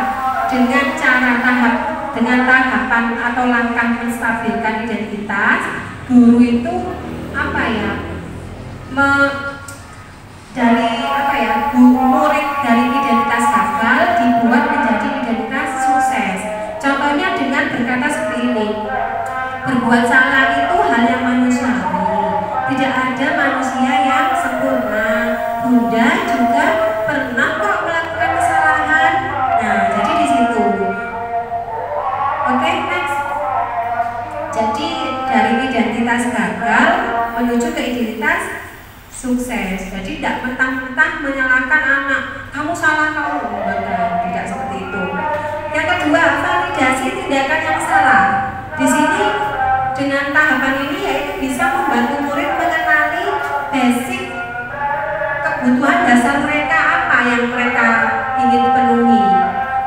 dengan tahapan atau langkah menstabilkan identitas, guru itu murid dari identitas gagal dibuat menjadi identitas sukses. Contohnya dengan berkata seperti ini, berbuat salah itu hal yang manusiawi, tidak ada manusia yang sempurna. Bunda juga pernah kok melakukan kesalahan. Nah, jadi di situ. Oke, next. Jadi dari identitas gagal menuju ke identitas sukses. Jadi tidak mentang-mentang menyalahkan anak, kamu salah, kamu enggak, tidak seperti itu. Yang kedua, validasi tindakan yang salah. Di sini dengan tahapan ini yaitu bisa membantu murid mengenali basic kebutuhan dasar mereka, apa yang mereka ingin penuhi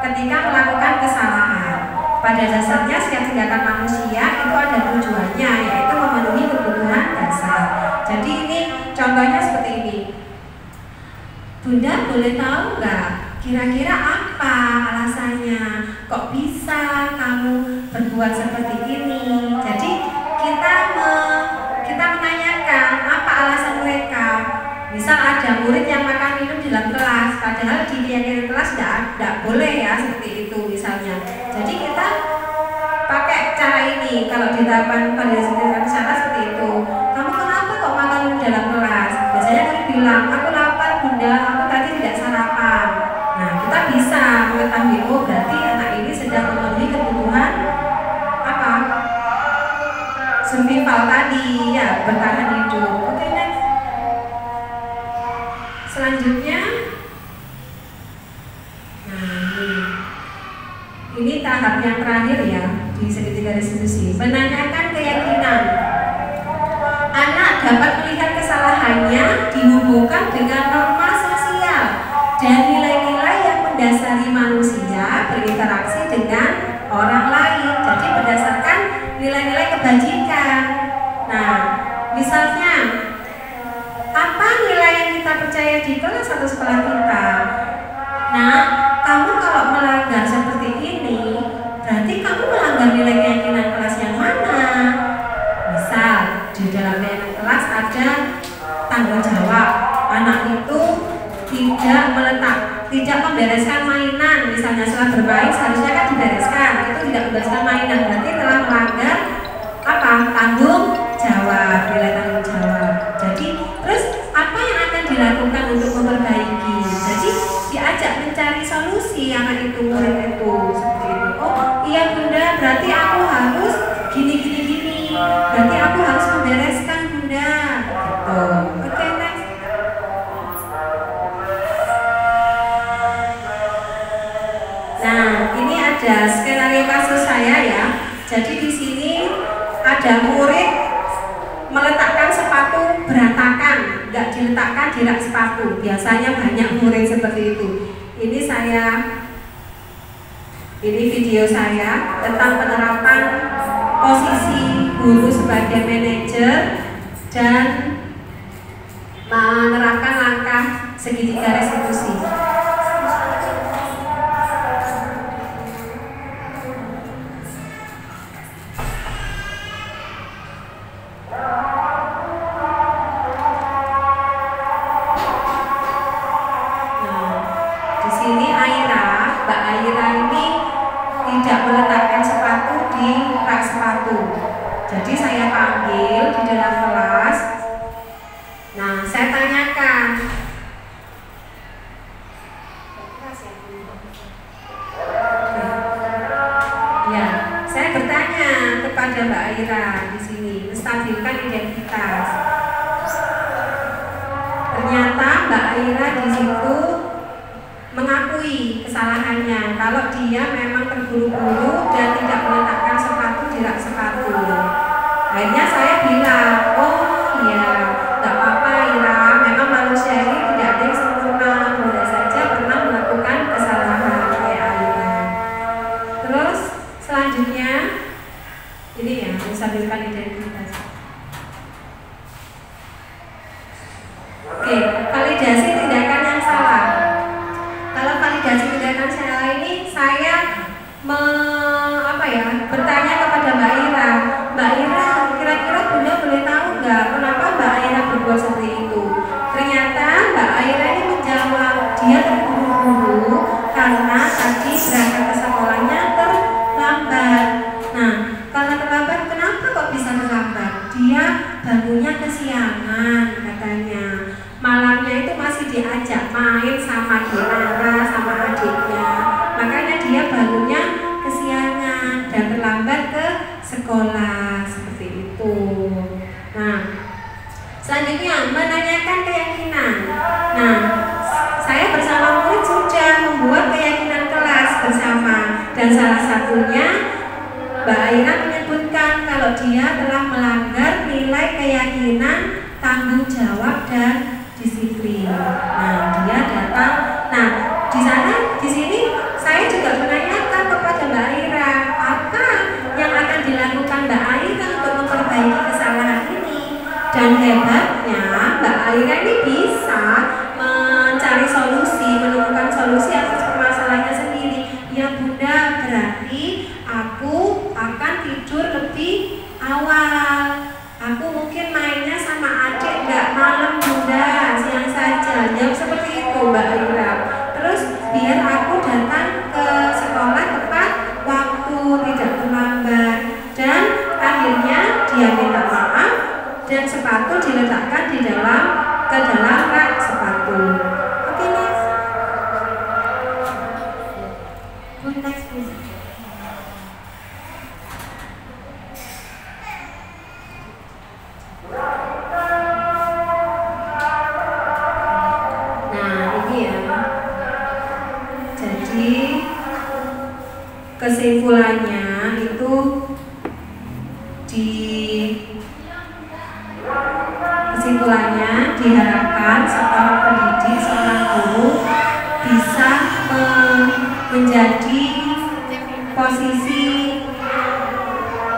ketika melakukan kesalahan. Pada dasarnya setiap tindakan manusia itu ada tujuannya, yaitu memenuhi kebutuhan dasar. Jadi ini contohnya seperti ini. Bunda boleh tahu nggak kira-kira apa alasannya? Kok bisa kamu berbuat seperti ini? Jadi kita Misal ada murid yang makan minum di dalam kelas, padahal di keyakinan kelas tidak boleh ya seperti itu misalnya. Jadi kita pakai cara ini. Kalau di tahapan validasi tingkat kesana seperti itu. Kamu kenapa kok makan minum dalam kelas? Biasanya kan bilang, aku lapar bunda, aku tadi tidak sarapan. Nah, kita bisa mengetahui, oh berarti anak ini sedang memenuhi kebutuhan apa? Survival tadi, ya bertahan hidup. Oke, next. Selanjutnya, nah ini tahap yang terakhir ya di segitiga restitusi. Menanyakan keyakinan. Anak dapat melihat kesalahannya dihubungkan dengan norma sosial dan nilai-nilai yang mendasari manusia berinteraksi dengan orang lain. Jadi berdasarkan nilai-nilai kebajikan. Nah, misalnya apa nilai yang kita percaya di kelas atau sekolah kita? Nah, kamu kalau melanggar seperti ini, berarti kamu melanggar nilai keyakinan kelas yang mana? Misal, di dalam keyakinan kelas ada tanggung jawab. Anak itu tidak membereskan mainan. Misalnya setelah bermain seharusnya kan dibereskan. Itu tidak membereskan mainan, berarti telah melanggar apa? Tanggung jawab, nilai tanggung jawab. Jadi, terus apa yang akan dilakukan untuk memperbaiki? Jadi diajak mencari solusi anak itu, murid itu seperti itu. Oh iya bunda, berarti aku harus gini. Berarti aku harus membereskan bunda. Gitu. Oke, next. Nah, ini ada skenario kasus saya ya. Jadi di sini ada murid meletakkan sepatu berantakan, nggak diletakkan di rak sepatu. Biasanya banyak murid seperti itu. Ini video saya tentang penerapan posisi guru sebagai manajer dan menerapkan langkah segitiga restitusi. Jadi saya panggil di dalam kelas. Nah, saya tanyakan. Ya, saya bertanya kepada Mbak Aira di sini, menstabilkan identitas. Ternyata Mbak Aira di situ mengakui kesalahannya kalau dia memang terburu-buru dan tidak meletakkan sepatu di rak sepatu. Akhirnya saya bilang, oh ya nggak apa-apa Ira, memang manusia ini tidak ada yang sempurna, boleh saja pernah melakukan kesalahan kayak Aira. Terus selanjutnya ini ya, menstabilkan identitas. Oke, validasi tindakan yang salah. Kalau validasi tindakan salah ini saya bertanya kepada Mbak Ira, Mbak Ira, kira-kira bunda boleh tahu nggak kenapa Mbak Ira berbuat seperti itu? Ternyata Mbak Ira ini menjawab, dia terburu-buru karena tadi berangkat ke sekolahnya terlambat. Nah, karena terlambat, kenapa kok bisa terlambat? Dia bangunnya kesiangan katanya. Malamnya itu masih diajak main sama Gilara, sama adiknya. Makanya dia bangunnya kesiangan dan terlambat ke sekolah seperti itu. Nah, selanjutnya menanyakan keyakinan. Nah, saya bersama murid sudah membuat keyakinan kelas bersama dan salah satunya Mbak Aira menyebutkan kalau dia telah melanggar nilai keyakinan, tanggung jawab dan disiplin. Nah, dia datang. Nah, di sini saya juga menanyakan kepada Mbak Aira, apa yang akan dilakukan Mbak Aira untuk memperbaiki kesalahan ini? Dan hebatnya Mbak Aira ini bisa mencari solusi, menemukan solusi atas permasalahannya sendiri. Ya bunda, berarti aku akan tidur lebih awal. Aku mungkin mainnya sama adik nggak malam bunda. kesimpulannya itu diharapkan seorang pendidik, seorang guru bisa menjadi posisi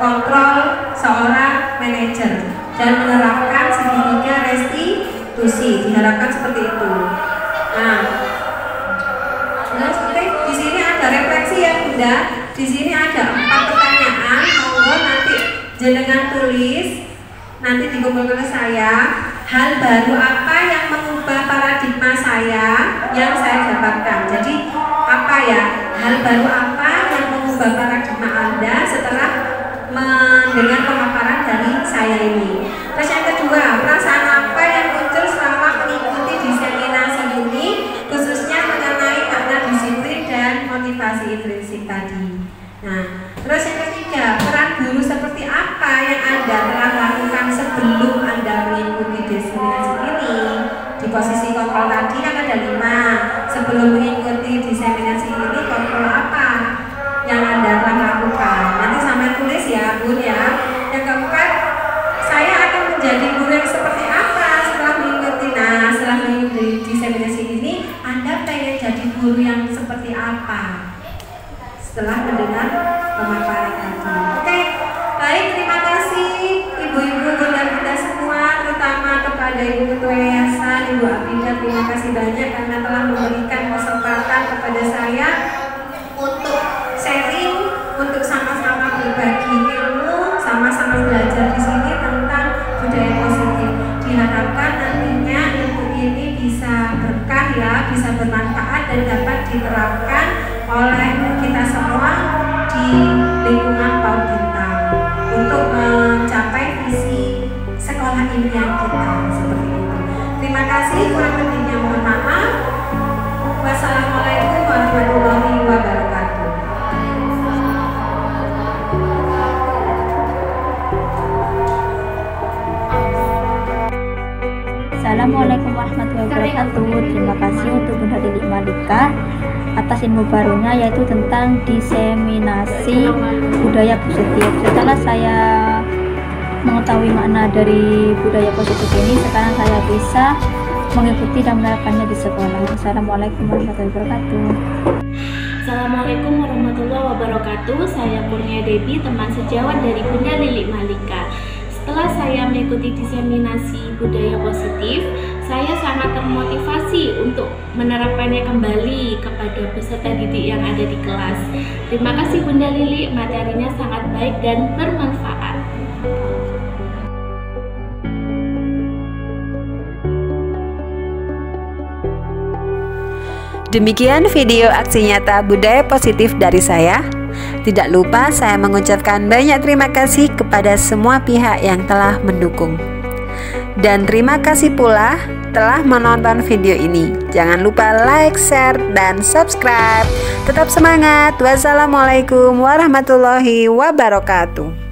kontrol seorang manajer dan menerapkan segitiga restitusi. Diharapkan seperti itu. Nah, di sini ada refleksi ya Bunda. Di sini ada 4 pertanyaan. Monggo nanti jenengan tulis, nanti dikumpulkan ke saya. Hal baru apa yang mengubah paradigma saya yang saya dapatkan? Jadi apa ya? Hal baru apa yang mengubah paradigma Anda setelah mendengar pemaparan dari saya ini? Terus yang kedua, perasaan apa yang muncul selama mengikuti diseminasi ini, khususnya mengenai makna disiplin dan motivasi intrinsik tadi. Nah, terus yang ketiga, peran guru seperti apa yang Anda telah lakukan sebelum Anda mengikuti diseminasi ini? Di posisi kontrol tadi kan ada 5. Sebelum mengikuti diseminasi ini, kontrol apa yang Anda telah lakukan? Nanti sama tulis ya Bun ya. Yang keempat, saya akan menjadi guru yang seperti apa setelah mengikuti. Nah, setelah mengikuti diseminasi ini, Anda pengen jadi guru yang seperti apa setelah mendengar pemaparan tadi? Oke, baik, terima kasih ibu-ibu, bunda-bunda semua, terutama kepada Ibu Ketua Yayasan, Ibu Abida. Terima kasih banyak karena telah memberikan kesempatan kepada saya untuk sharing, untuk sama-sama berbagi ilmu, sama-sama belajar di sini tentang budaya positif. Diharapkan nantinya ilmu ini bisa berkah ya, bisa bermanfaat dan dapat diterapkan oleh kita semua di lingkungan PAUD Bintang untuk mencapai visi sekolah impian kita seperti itu. Terima kasih, kurang lebihnya mohon maaf. Wassalamualaikum warahmatullahi wabarakatuh.
Assalamualaikum warahmatullahi wabarakatuh. Terima kasih untuk Bunda Lilik Malika atas ilmu barunya, yaitu tentang diseminasi budaya positif. Setelah saya mengetahui makna dari budaya positif ini, sekarang saya bisa mengikuti dan menerapkannya di sekolah. Assalamualaikum warahmatullahi wabarakatuh.
Assalamualaikum warahmatullahi wabarakatuh. Saya Kurnia Debi, teman sejawat dari Bunda Lilik Malika. Setelah saya mengikuti diseminasi budaya positif, saya sangat termotivasi untuk menerapkannya kembali kepada peserta didik yang ada di kelas. Terima kasih Bunda Lili, materinya sangat baik dan bermanfaat.
Demikian video aksi nyata budaya positif dari saya. Tidak lupa saya mengucapkan banyak terima kasih kepada semua pihak yang telah mendukung. Dan terima kasih pula telah menonton video ini. Jangan lupa like, share, dan subscribe. Tetap semangat. Wassalamualaikum warahmatullahi wabarakatuh.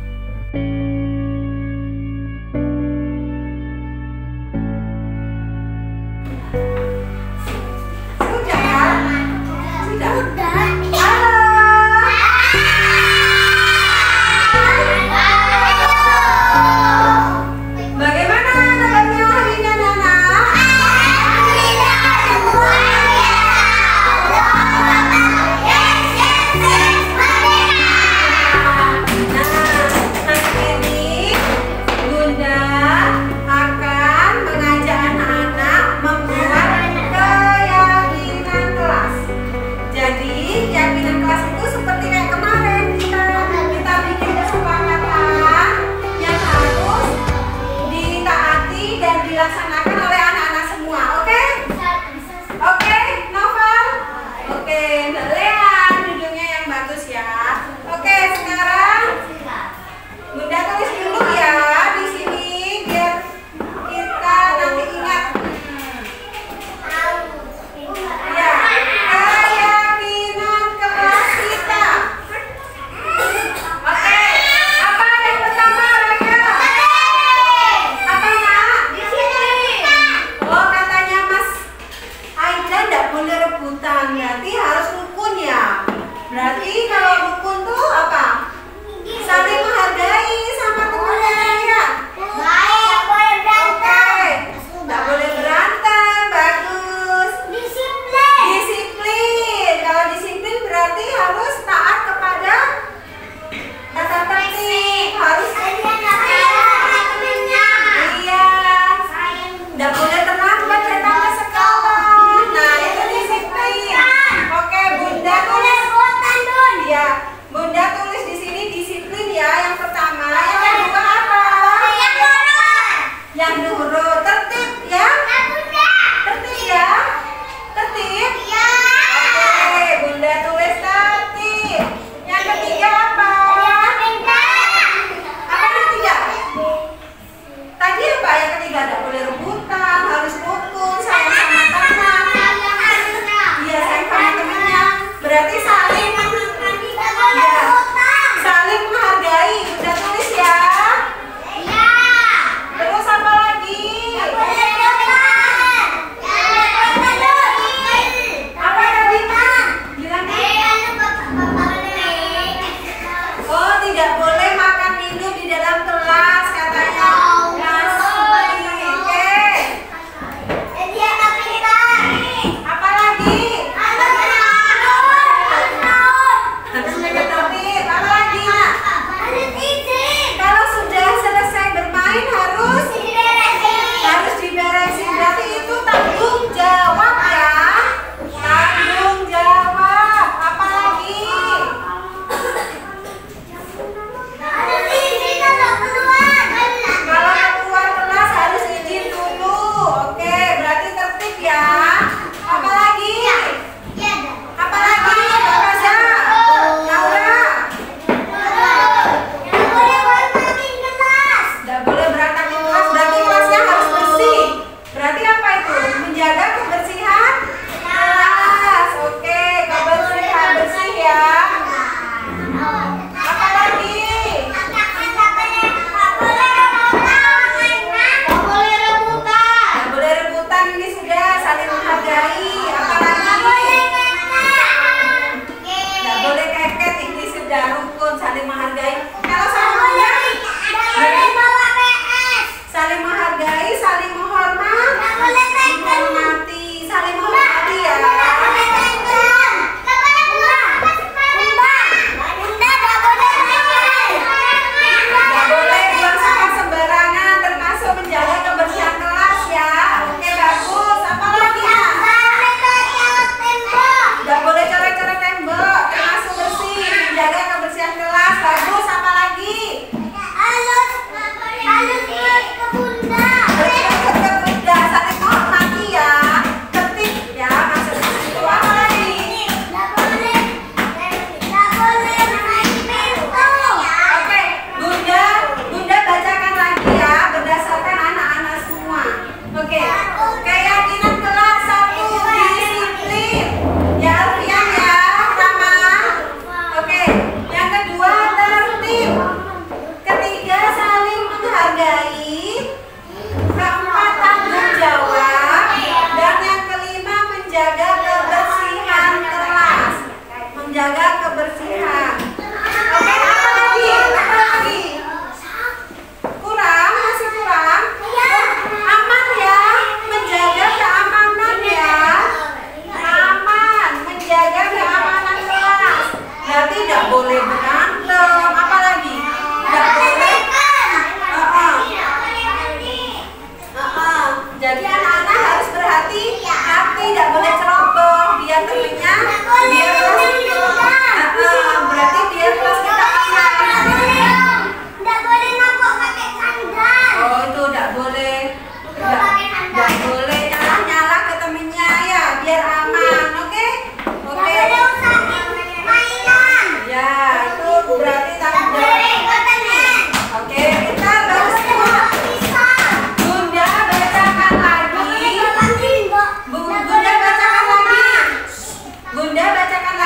Berarti kalau rukun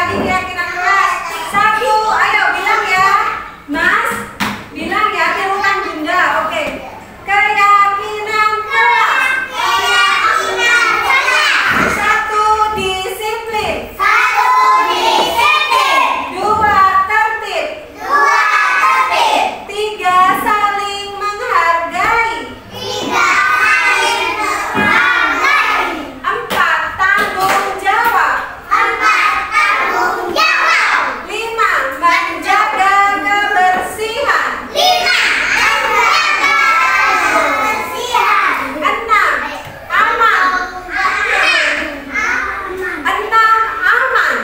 bagi keyakinan kelas. 1, ayo bilang ya. Mas, bilang ya, tirukan Bunda. Oke. Keyakinan kelas. 1, disiplin. 2, tertib. 3, saling menghargai. 4, tanggung jawab. 5, menjaga kebersihan. 6, aman. 6, aman.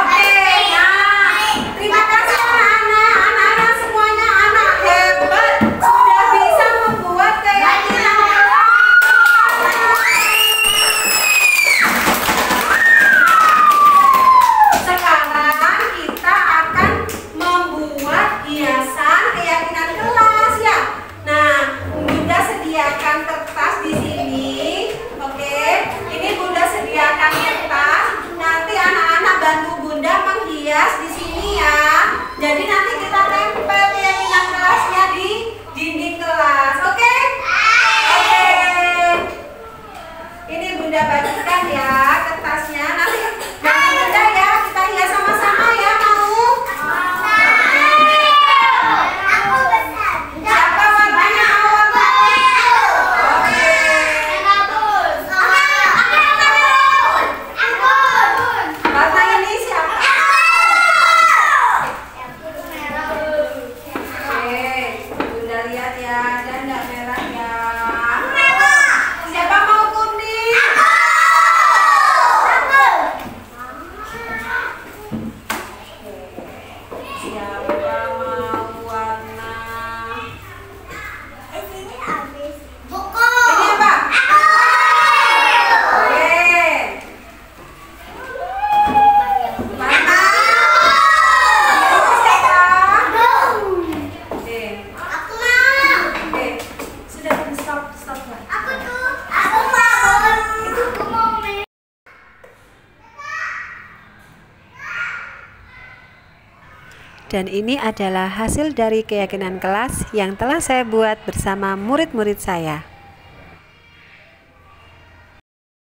Oke, nah, terima kasih anak-anak. Anak-anak semuanya anak hebat, sudah bisa membuat keyakinan kelas. Sekarang kita akan membuat hiasan keyakinan kelas ya. Nah, Bunda sediakan kertas di sini. Oke, ini Bunda sediakan kertas. Nanti anak-anak bantu Bunda menghias di sini ya. Jadi nanti kita tempel keyakinan kelasnya di dinding kelas. Oke? Oke. Ini Bunda bagikan ya kertasnya. Nanti bantu Bunda ya, kita hias sama-sama ya. Mau? Siapa warnanya? Mau warna? Oke. Warna ini siapa? Oke, Bunda lihat ya, dan enggak merah ya. Siapa mau kuning? Siapa mau warna? Ini apa? Oke. Warna biru siapa? Oke. Oke. Sudah stop lah. Dan ini adalah hasil dari keyakinan kelas yang telah saya buat bersama murid-murid saya.